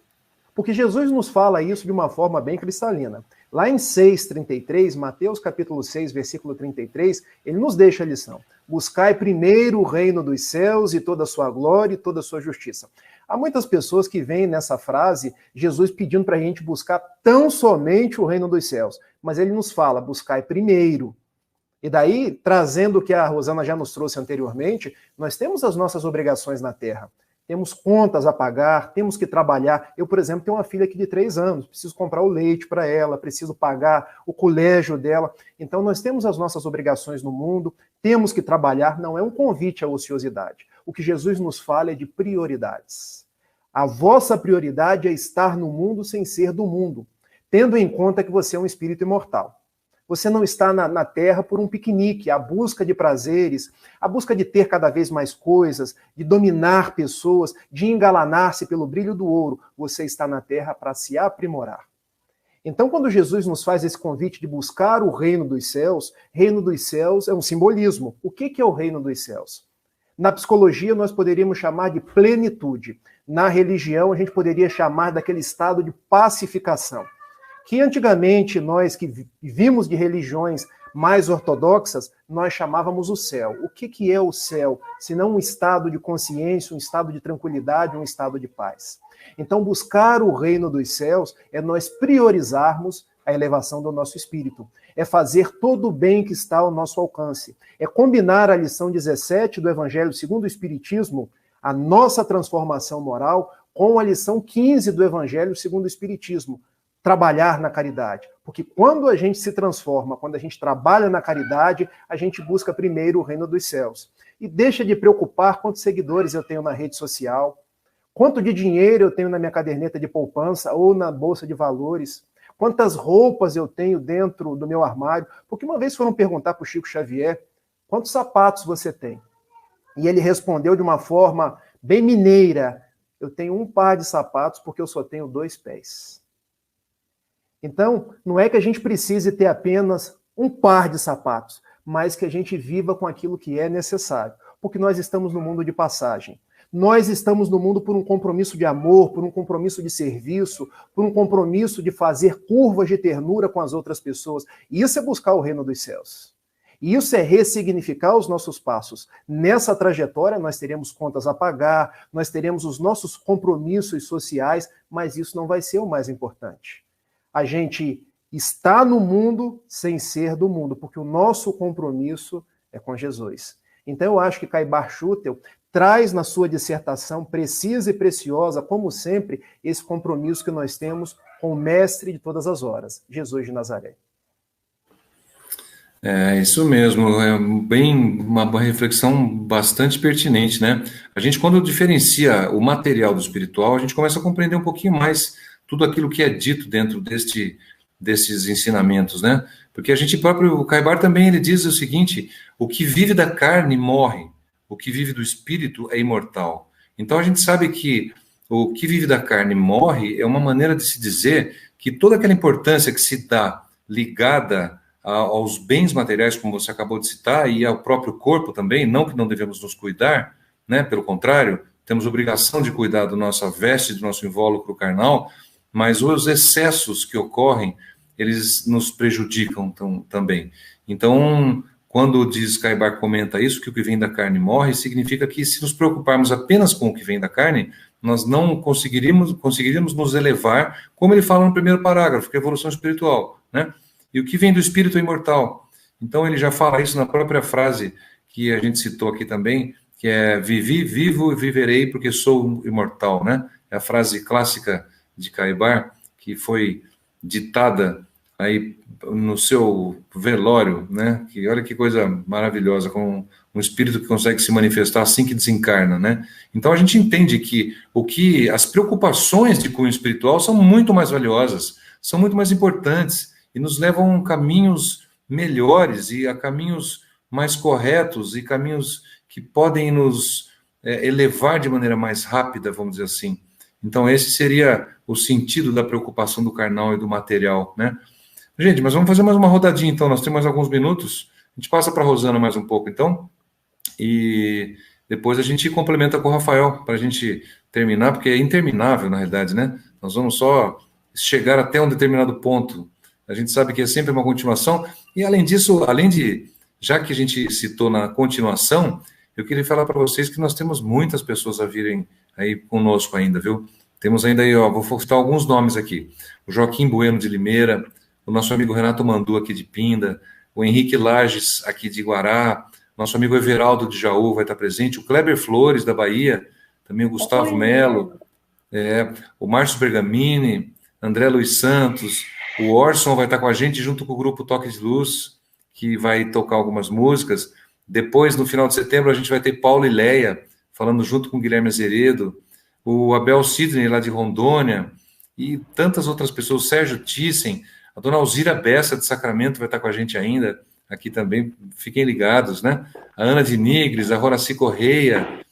Porque Jesus nos fala isso de uma forma bem cristalina. Lá em 6,33, Mateus capítulo 6, versículo 33, ele nos deixa a lição. Buscai primeiro o reino dos céus e toda a sua glória e toda a sua justiça. Há muitas pessoas que veem nessa frase Jesus pedindo para a gente buscar tão somente o reino dos céus. Mas ele nos fala, buscai primeiro. E daí, trazendo o que a Rosana já nos trouxe anteriormente, nós temos as nossas obrigações na terra. Temos contas a pagar, temos que trabalhar. Eu, por exemplo, tenho uma filha aqui de 3 anos, preciso comprar o leite para ela, preciso pagar o colégio dela. Então, nós temos as nossas obrigações no mundo, temos que trabalhar, não é um convite à ociosidade. O que Jesus nos fala é de prioridades. A vossa prioridade é estar no mundo sem ser do mundo, tendo em conta que você é um espírito imortal. Você não está na Terra por um piquenique, a busca de prazeres, a busca de ter cada vez mais coisas, de dominar pessoas, de engalanar-se pelo brilho do ouro. Você está na Terra para se aprimorar. Então, quando Jesus nos faz esse convite de buscar o reino dos céus é um simbolismo. O que é o reino dos céus? Na psicologia, nós poderíamos chamar de plenitude. Na religião, a gente poderia chamar daquele estado de pacificação. Que antigamente nós que vimos de religiões mais ortodoxas, nós chamávamos o céu. O que é o céu? Senão um estado de consciência, um estado de tranquilidade, um estado de paz. Então, buscar o reino dos céus é nós priorizarmos a elevação do nosso espírito. É fazer todo o bem que está ao nosso alcance. É combinar a lição 17 do Evangelho segundo o Espiritismo, a nossa transformação moral, com a lição 15 do Evangelho segundo o Espiritismo, trabalhar na caridade. Porque quando a gente se transforma, quando a gente trabalha na caridade, a gente busca primeiro o reino dos céus. E deixa de preocupar quantos seguidores eu tenho na rede social, quanto de dinheiro eu tenho na minha caderneta de poupança ou na bolsa de valores, quantas roupas eu tenho dentro do meu armário. Porque uma vez foram perguntar para o Chico Xavier, quantos sapatos você tem? E ele respondeu de uma forma bem mineira, eu tenho um par de sapatos porque eu só tenho 2 pés. Então, não é que a gente precise ter apenas um par de sapatos, mas que a gente viva com aquilo que é necessário. Porque nós estamos no mundo de passagem. Nós estamos no mundo por um compromisso de amor, por um compromisso de serviço, por um compromisso de fazer curvas de ternura com as outras pessoas. E isso é buscar o reino dos céus. E isso é ressignificar os nossos passos. Nessa trajetória, nós teremos contas a pagar, nós teremos os nossos compromissos sociais, mas isso não vai ser o mais importante. A gente está no mundo sem ser do mundo, porque o nosso compromisso é com Jesus. Então eu acho que Caibar Schutel traz na sua dissertação precisa e preciosa, como sempre, esse compromisso que nós temos com o mestre de todas as horas, Jesus de Nazaré. É isso mesmo, é bem uma reflexão bastante pertinente, né? A gente, quando diferencia o material do espiritual, a gente começa a compreender um pouquinho mais tudo aquilo que é dito dentro desses ensinamentos, né? Porque a gente próprio, o Caibar também ele diz o seguinte: o que vive da carne morre, o que vive do espírito é imortal. Então a gente sabe que o que vive da carne morre é uma maneira de se dizer que toda aquela importância que se dá ligada aos bens materiais, como você acabou de citar, e ao próprio corpo também, não que não devemos nos cuidar, né? Pelo contrário, temos obrigação de cuidar da nossa veste, do nosso invólucro carnal, mas os excessos que ocorrem, eles nos prejudicam também. Então, quando diz Caibar comenta isso, que o que vem da carne morre, significa que se nos preocuparmos apenas com o que vem da carne, nós não conseguiríamos nos elevar, como ele fala no primeiro parágrafo, que é a evolução espiritual, né? E o que vem do espírito é imortal. Então ele já fala isso na própria frase que a gente citou aqui também, que é vivi, vivo e viverei porque sou imortal, né? É a frase clássica de Caibar, que foi ditada aí no seu velório, né? Que olha que coisa maravilhosa, com um espírito que consegue se manifestar assim que desencarna, né? Então a gente entende que as preocupações de cunho espiritual são muito mais valiosas, são muito mais importantes e nos levam a caminhos melhores e a caminhos mais corretos e caminhos que podem nos elevar de maneira mais rápida, vamos dizer assim. Então, esse seria o sentido da preocupação do carnal e do material, né? Gente, mas vamos fazer mais uma rodadinha, então. Nós temos mais alguns minutos. A gente passa para a Rosana mais um pouco, então. E depois a gente complementa com o Rafael, para a gente terminar, porque é interminável, na realidade, né? Nós vamos só chegar até um determinado ponto. A gente sabe que é sempre uma continuação. E, além disso, já que a gente citou na continuação, eu queria falar para vocês que nós temos muitas pessoas a virem aí conosco ainda, viu? Temos ainda aí, ó, vou citar alguns nomes aqui. O Joaquim Bueno de Limeira, o nosso amigo Renato Mandu aqui de Pinda, o Henrique Lages aqui de Guará, nosso amigo Everaldo de Jaú vai estar presente, o Kleber Flores da Bahia, também o Gustavo Melo, o Márcio Bergamini, André Luiz Santos, o Orson vai estar com a gente junto com o grupo Toque de Luz, que vai tocar algumas músicas. Depois, no final de setembro, a gente vai ter Paulo e Leia, falando junto com o Guilherme Azeredo, o Abel Sidney, lá de Rondônia, e tantas outras pessoas, o Sérgio Thyssen, a dona Alzira Bessa, de Sacramento, vai estar com a gente ainda, aqui também, fiquem ligados, né? A Ana de Nigres, a Horaci Correia,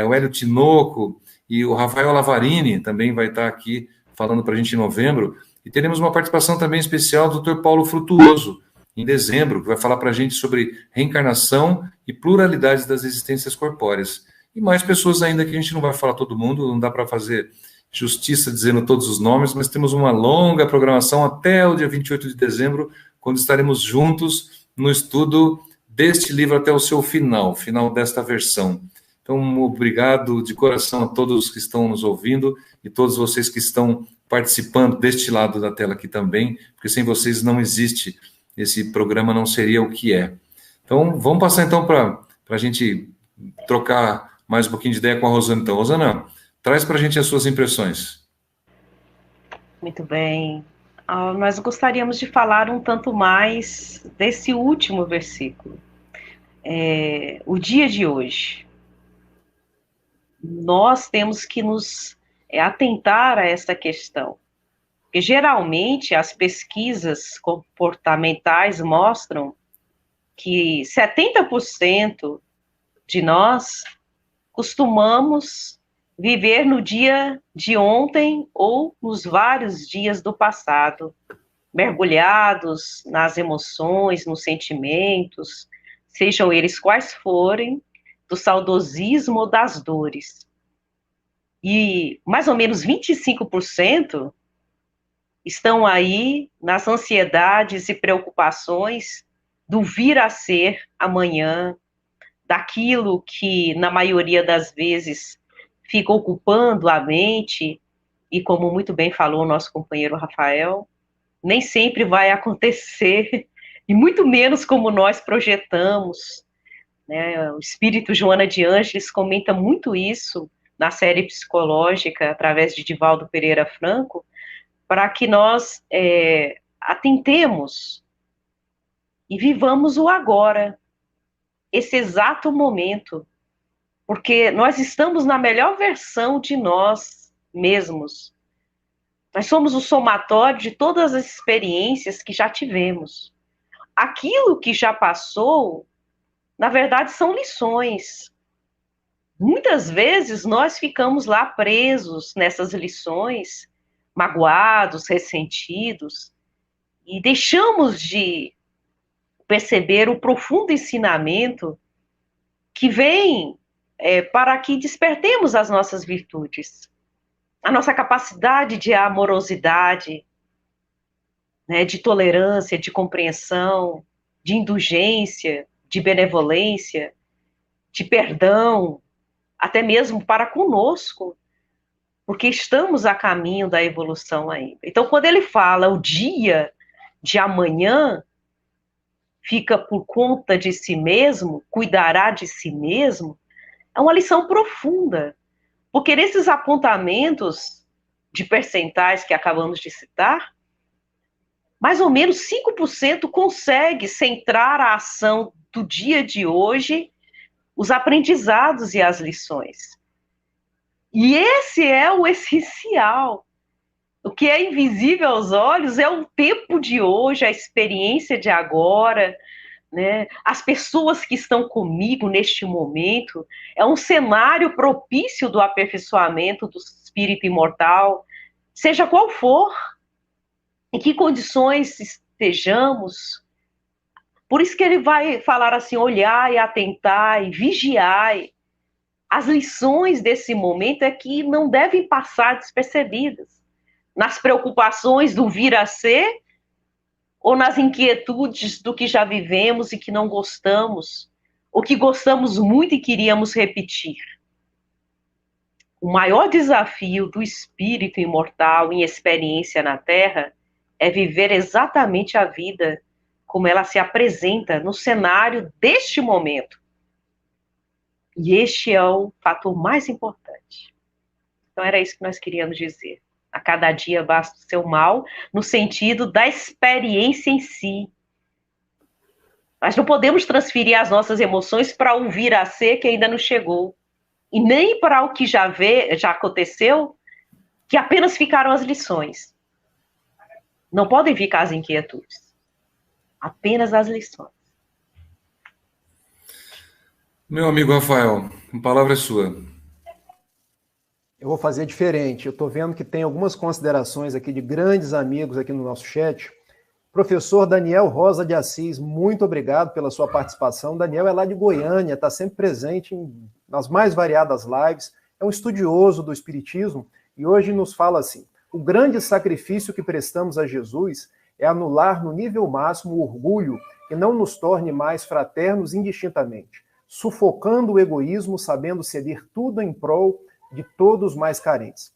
o Hélio Tinoco, e o Rafael Lavarini também vai estar aqui falando para a gente em novembro, e teremos uma participação também especial do Dr. Paulo Frutuoso, em dezembro, que vai falar para a gente sobre reencarnação e pluralidade das existências corpóreas. E mais pessoas ainda que a gente não vai falar todo mundo, não dá para fazer justiça dizendo todos os nomes, mas temos uma longa programação até o dia 28 de dezembro, quando estaremos juntos no estudo deste livro até o seu final desta versão. Então, obrigado de coração a todos que estão nos ouvindo e todos vocês que estão participando deste lado da tela aqui também, porque sem vocês não existe, esse programa não seria o que é. Então, vamos passar então para a gente trocar mais um pouquinho de ideia com a Rosana. Então, Rosana, traz para a gente as suas impressões. Muito bem. Nós gostaríamos de falar um tanto mais desse último versículo. O dia de hoje. Nós temos que nos atentar a essa questão. Porque, geralmente, as pesquisas comportamentais mostram que 70% de nós costumamos viver no dia de ontem ou nos vários dias do passado, mergulhados nas emoções, nos sentimentos, sejam eles quais forem, do saudosismo ou das dores. E mais ou menos 25% estão aí nas ansiedades e preocupações do vir a ser amanhã, daquilo que, na maioria das vezes, fica ocupando a mente, e como muito bem falou o nosso companheiro Rafael, nem sempre vai acontecer, e muito menos como nós projetamos, né? O espírito Joana de Ângeles comenta muito isso na série psicológica, através de Divaldo Pereira Franco, para que nós atentemos e vivamos o agora, esse exato momento, porque nós estamos na melhor versão de nós mesmos. Nós somos o somatório de todas as experiências que já tivemos. Aquilo que já passou, na verdade, são lições. Muitas vezes nós ficamos lá presos nessas lições, magoados, ressentidos, e deixamos de perceber o profundo ensinamento que vem para que despertemos as nossas virtudes, a nossa capacidade de amorosidade, né, de tolerância, de compreensão, de indulgência, de benevolência, de perdão, até mesmo para conosco, porque estamos a caminho da evolução ainda. Então, quando ele fala o dia de amanhã fica por conta de si mesmo, cuidará de si mesmo, é uma lição profunda, porque nesses apontamentos de percentais que acabamos de citar, mais ou menos 5% consegue centrar a ação do dia de hoje, os aprendizados e as lições. E esse é o essencial. O que é invisível aos olhos é o tempo de hoje, a experiência de agora, né? As pessoas que estão comigo neste momento. É um cenário propício do aperfeiçoamento do espírito imortal, seja qual for, em que condições estejamos. Por isso que ele vai falar assim, olhai, atentai, vigiai. As lições desse momento é que não devem passar despercebidas. Nas preocupações do vir a ser, ou nas inquietudes do que já vivemos e que não gostamos, ou que gostamos muito e queríamos repetir. O maior desafio do espírito imortal em experiência na Terra é viver exatamente a vida como ela se apresenta no cenário deste momento. E este é o fator mais importante. Então era isso que nós queríamos dizer. A cada dia basta o seu mal, no sentido da experiência em si. Nós não podemos transferir as nossas emoções para um vir a ser que ainda não chegou. E nem para o que já aconteceu, que apenas ficaram as lições. Não podem ficar as inquietudes. Apenas as lições. Meu amigo Rafael, a palavra é sua. Eu vou fazer diferente. Eu estou vendo que tem algumas considerações aqui de grandes amigos aqui no nosso chat. Professor Daniel Rosa de Assis, muito obrigado pela sua participação. Daniel é lá de Goiânia, está sempre presente nas mais variadas lives, é um estudioso do Espiritismo e hoje nos fala assim: o grande sacrifício que prestamos a Jesus é anular no nível máximo o orgulho que não nos torne mais fraternos indistintamente, sufocando o egoísmo, sabendo ceder tudo em prol de todos os mais carentes.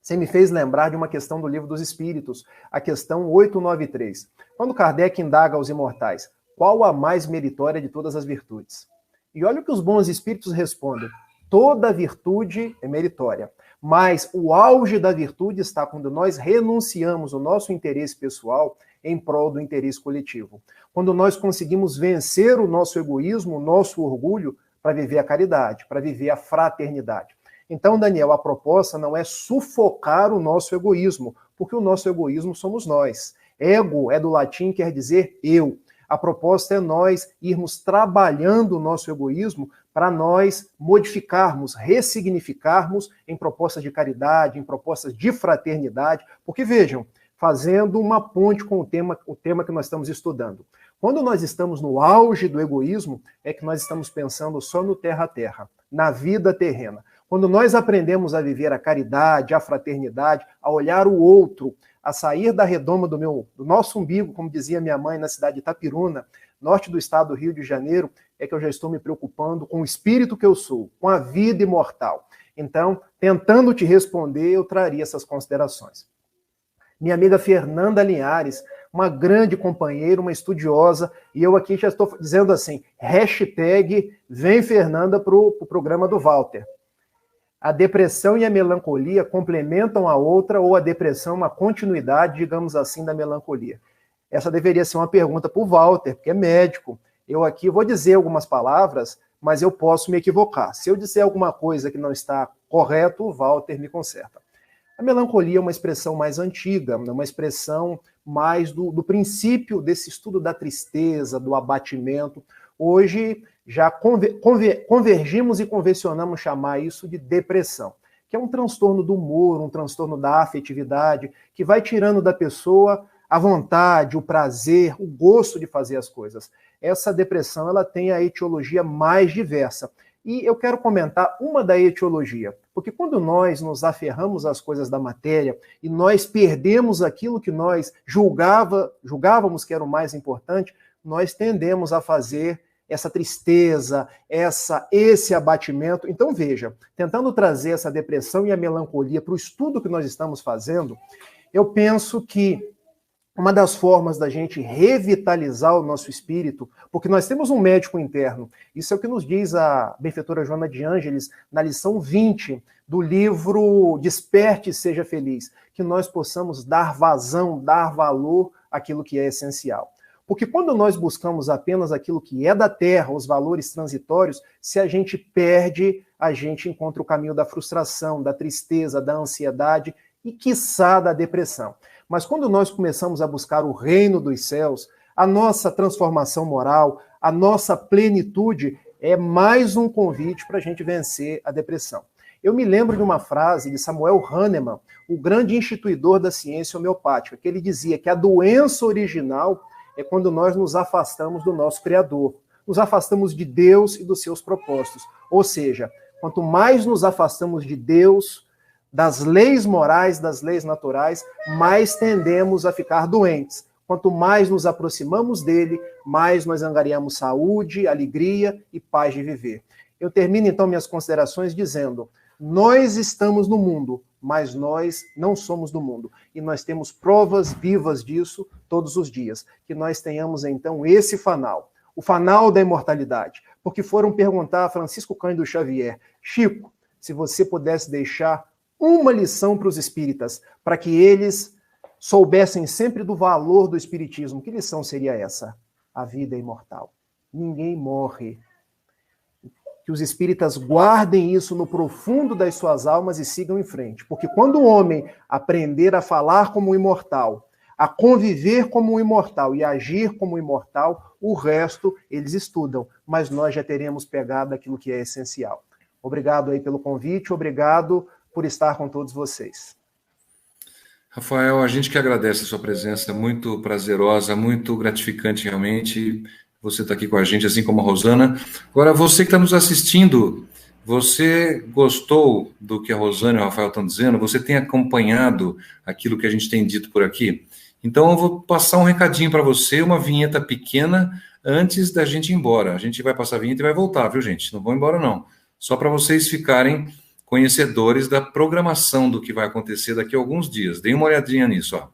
Você me fez lembrar de uma questão do Livro dos Espíritos, a questão 893. Quando Kardec indaga aos imortais, qual a mais meritória de todas as virtudes? E olha o que os bons espíritos respondem: toda virtude é meritória, mas o auge da virtude está quando nós renunciamos o nosso interesse pessoal em prol do interesse coletivo. Quando nós conseguimos vencer o nosso egoísmo, o nosso orgulho, para viver a caridade, para viver a fraternidade. Então, Daniel, a proposta não é sufocar o nosso egoísmo, porque o nosso egoísmo somos nós. Ego é do latim, quer dizer eu. A proposta é nós irmos trabalhando o nosso egoísmo para nós modificarmos, ressignificarmos em propostas de caridade, em propostas de fraternidade, porque vejam, fazendo uma ponte com o tema que nós estamos estudando. Quando nós estamos no auge do egoísmo, é que nós estamos pensando só no terra a terra, na vida terrena. Quando nós aprendemos a viver a caridade, a fraternidade, a olhar o outro, a sair da redoma do nosso umbigo, como dizia minha mãe na cidade de Itapiruna, norte do estado do Rio de Janeiro, é que eu já estou me preocupando com o espírito que eu sou, com a vida imortal. Então, tentando te responder, eu traria essas considerações. Minha amiga Fernanda Linhares, uma grande companheira, uma estudiosa, e eu aqui já estou dizendo assim, hashtag vem Fernanda para o programa do Walter. A depressão e a melancolia complementam a outra, ou a depressão é uma continuidade, digamos assim, da melancolia. Essa deveria ser uma pergunta para o Walter, porque é médico. Eu aqui vou dizer algumas palavras, mas eu posso me equivocar. Se eu disser alguma coisa que não está correto, o Walter me conserta. A melancolia é uma expressão mais antiga, uma expressão mais do princípio desse estudo da tristeza, do abatimento. Hoje já convergimos e convencionamos chamar isso de depressão, que é um transtorno do humor, um transtorno da afetividade, que vai tirando da pessoa a vontade, o prazer, o gosto de fazer as coisas. Essa depressão ela tem a etiologia mais diversa. E eu quero comentar uma da etiologia, porque quando nós nos aferramos às coisas da matéria e nós perdemos aquilo que nós julgávamos que era o mais importante, nós tendemos a fazer essa tristeza, esse abatimento. Então veja, tentando trazer essa depressão e a melancolia para o estudo que nós estamos fazendo, eu penso que uma das formas da gente revitalizar o nosso espírito, porque nós temos um médico interno, isso é o que nos diz a benfeitora Joana de Ângeles na lição 20 do livro Desperte e Seja Feliz, que nós possamos dar vazão, dar valor àquilo que é essencial. Porque quando nós buscamos apenas aquilo que é da terra, os valores transitórios, se a gente perde, a gente encontra o caminho da frustração, da tristeza, da ansiedade e, quiçá, da depressão. Mas quando nós começamos a buscar o reino dos céus, a nossa transformação moral, a nossa plenitude é mais um convite para a gente vencer a depressão. Eu me lembro de uma frase de Samuel Hahnemann, o grande instituidor da ciência homeopática, que ele dizia que a doença original é quando nós nos afastamos do nosso Criador, nos afastamos de Deus e dos seus propósitos. Ou seja, quanto mais nos afastamos de Deus, das leis morais, das leis naturais, mais tendemos a ficar doentes. Quanto mais nos aproximamos dele, mais nós angariamos saúde, alegria e paz de viver. Eu termino então minhas considerações dizendo: nós estamos no mundo, mas nós não somos do mundo. E nós temos provas vivas disso todos os dias. Que nós tenhamos então esse fanal, o fanal da imortalidade. Porque foram perguntar a Francisco Cândido Xavier: Chico, se você pudesse deixar uma lição para os espíritas, para que eles soubessem sempre do valor do espiritismo, que lição seria essa? A vida é imortal. Ninguém morre. Que os espíritas guardem isso no profundo das suas almas e sigam em frente. Porque quando o homem aprender a falar como um imortal, a conviver como um imortal e agir como um imortal, o resto eles estudam. Mas nós já teremos pegado aquilo que é essencial. Obrigado aí pelo convite, obrigado por estar com todos vocês. Rafael, a gente que agradece a sua presença, muito prazerosa, muito gratificante realmente. Você está aqui com a gente, assim como a Rosana. Agora, você que está nos assistindo, você gostou do que a Rosana e o Rafael estão dizendo? Você tem acompanhado aquilo que a gente tem dito por aqui? Então, eu vou passar um recadinho para você, uma vinheta pequena, antes da gente ir embora. A gente vai passar a vinheta e vai voltar, viu, gente? Não vão embora, não. Só para vocês ficarem conhecedores da programação do que vai acontecer daqui a alguns dias. Deem uma olhadinha nisso, ó.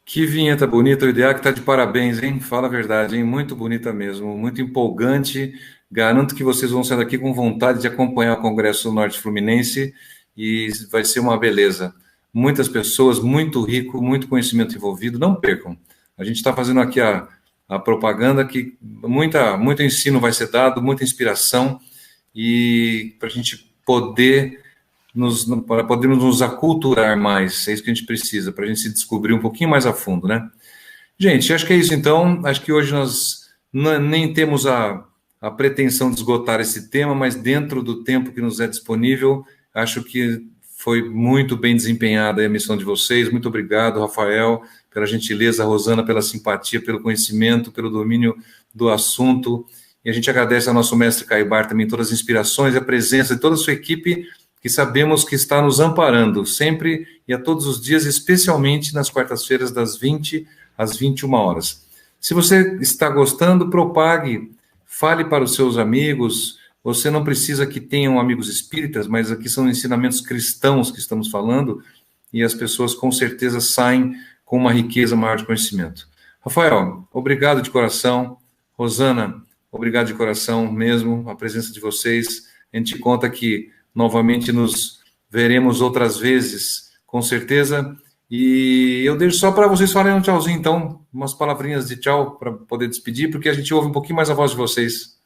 Que vinheta bonita, o Ideac está de parabéns, hein? Fala a verdade, hein? Muito bonita mesmo, muito empolgante. Garanto que vocês vão sair daqui com vontade de acompanhar o Congresso Norte Fluminense e vai ser uma beleza. Muitas pessoas, muito rico, muito conhecimento envolvido, não percam. A gente está fazendo aqui a propaganda que muito ensino vai ser dado, muita inspiração e para a gente poder para podermos nos aculturar mais. É isso que a gente precisa, para a gente se descobrir um pouquinho mais a fundo, né? Gente, acho que é isso então. Acho que hoje nós nem temos a pretensão de esgotar esse tema, mas dentro do tempo que nos é disponível, acho que foi muito bem desempenhada a missão de vocês. Muito obrigado, Rafael, pela gentileza, Rosana, pela simpatia, pelo conhecimento, pelo domínio do assunto. E a gente agradece ao nosso mestre Caibar também todas as inspirações e a presença de toda a sua equipe, que sabemos que está nos amparando sempre e a todos os dias, especialmente nas quartas-feiras, das 20 às 21 horas. Se você está gostando, propague, fale para os seus amigos. Você não precisa que tenham amigos espíritas, mas aqui são ensinamentos cristãos que estamos falando, e as pessoas com certeza saem com uma riqueza maior de conhecimento. Rafael, obrigado de coração. Rosana, obrigado de coração mesmo, a presença de vocês. A gente conta que novamente nos veremos outras vezes, com certeza. E eu deixo só para vocês falarem um tchauzinho, então, umas palavrinhas de tchau para poder despedir, porque a gente ouve um pouquinho mais a voz de vocês.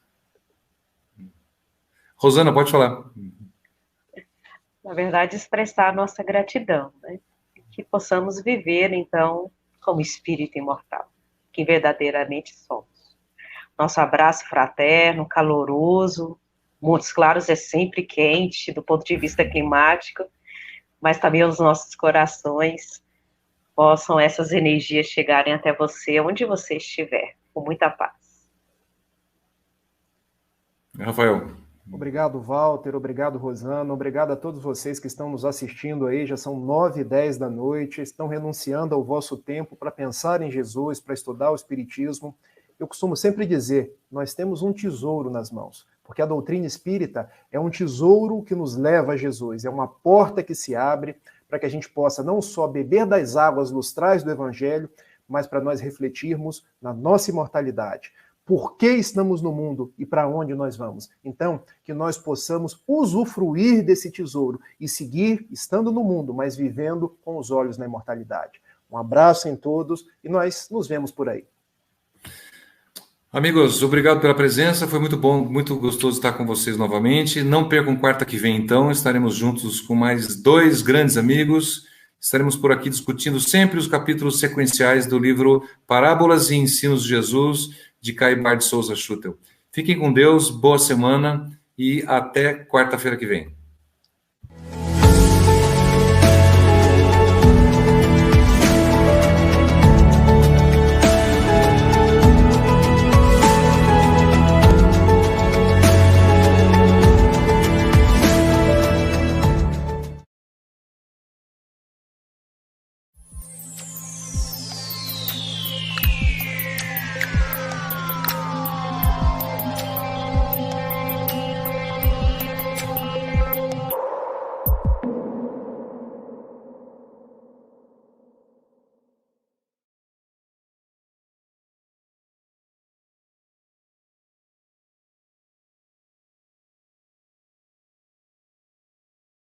Rosana, pode falar. Na verdade, expressar a nossa gratidão, né? Que possamos viver, então, como espírito imortal, que verdadeiramente somos. Nosso abraço fraterno, caloroso. Montes Claros é sempre quente do ponto de vista climático, mas também os nossos corações possam essas energias chegarem até você, onde você estiver, com muita paz. Rafael. Obrigado, Walter, obrigado, Rosana, obrigado a todos vocês que estão nos assistindo aí, já são 9h10 da noite, estão renunciando ao vosso tempo para pensar em Jesus, para estudar o Espiritismo. Eu costumo sempre dizer, nós temos um tesouro nas mãos, porque a doutrina espírita é um tesouro que nos leva a Jesus, é uma porta que se abre para que a gente possa não só beber das águas lustrais do Evangelho, mas para nós refletirmos na nossa imortalidade. Por que estamos no mundo e para onde nós vamos? Então, que nós possamos usufruir desse tesouro e seguir estando no mundo, mas vivendo com os olhos na imortalidade. Um abraço em todos e nós nos vemos por aí. Amigos, obrigado pela presença, foi muito bom, muito gostoso estar com vocês novamente. Não percam quarta que vem, então, estaremos juntos com mais 2 grandes amigos. Estaremos por aqui discutindo sempre os capítulos sequenciais do livro Parábolas e Ensinos de Jesus, de Caibar de Souza Schutel. Fiquem com Deus, boa semana e até quarta-feira que vem.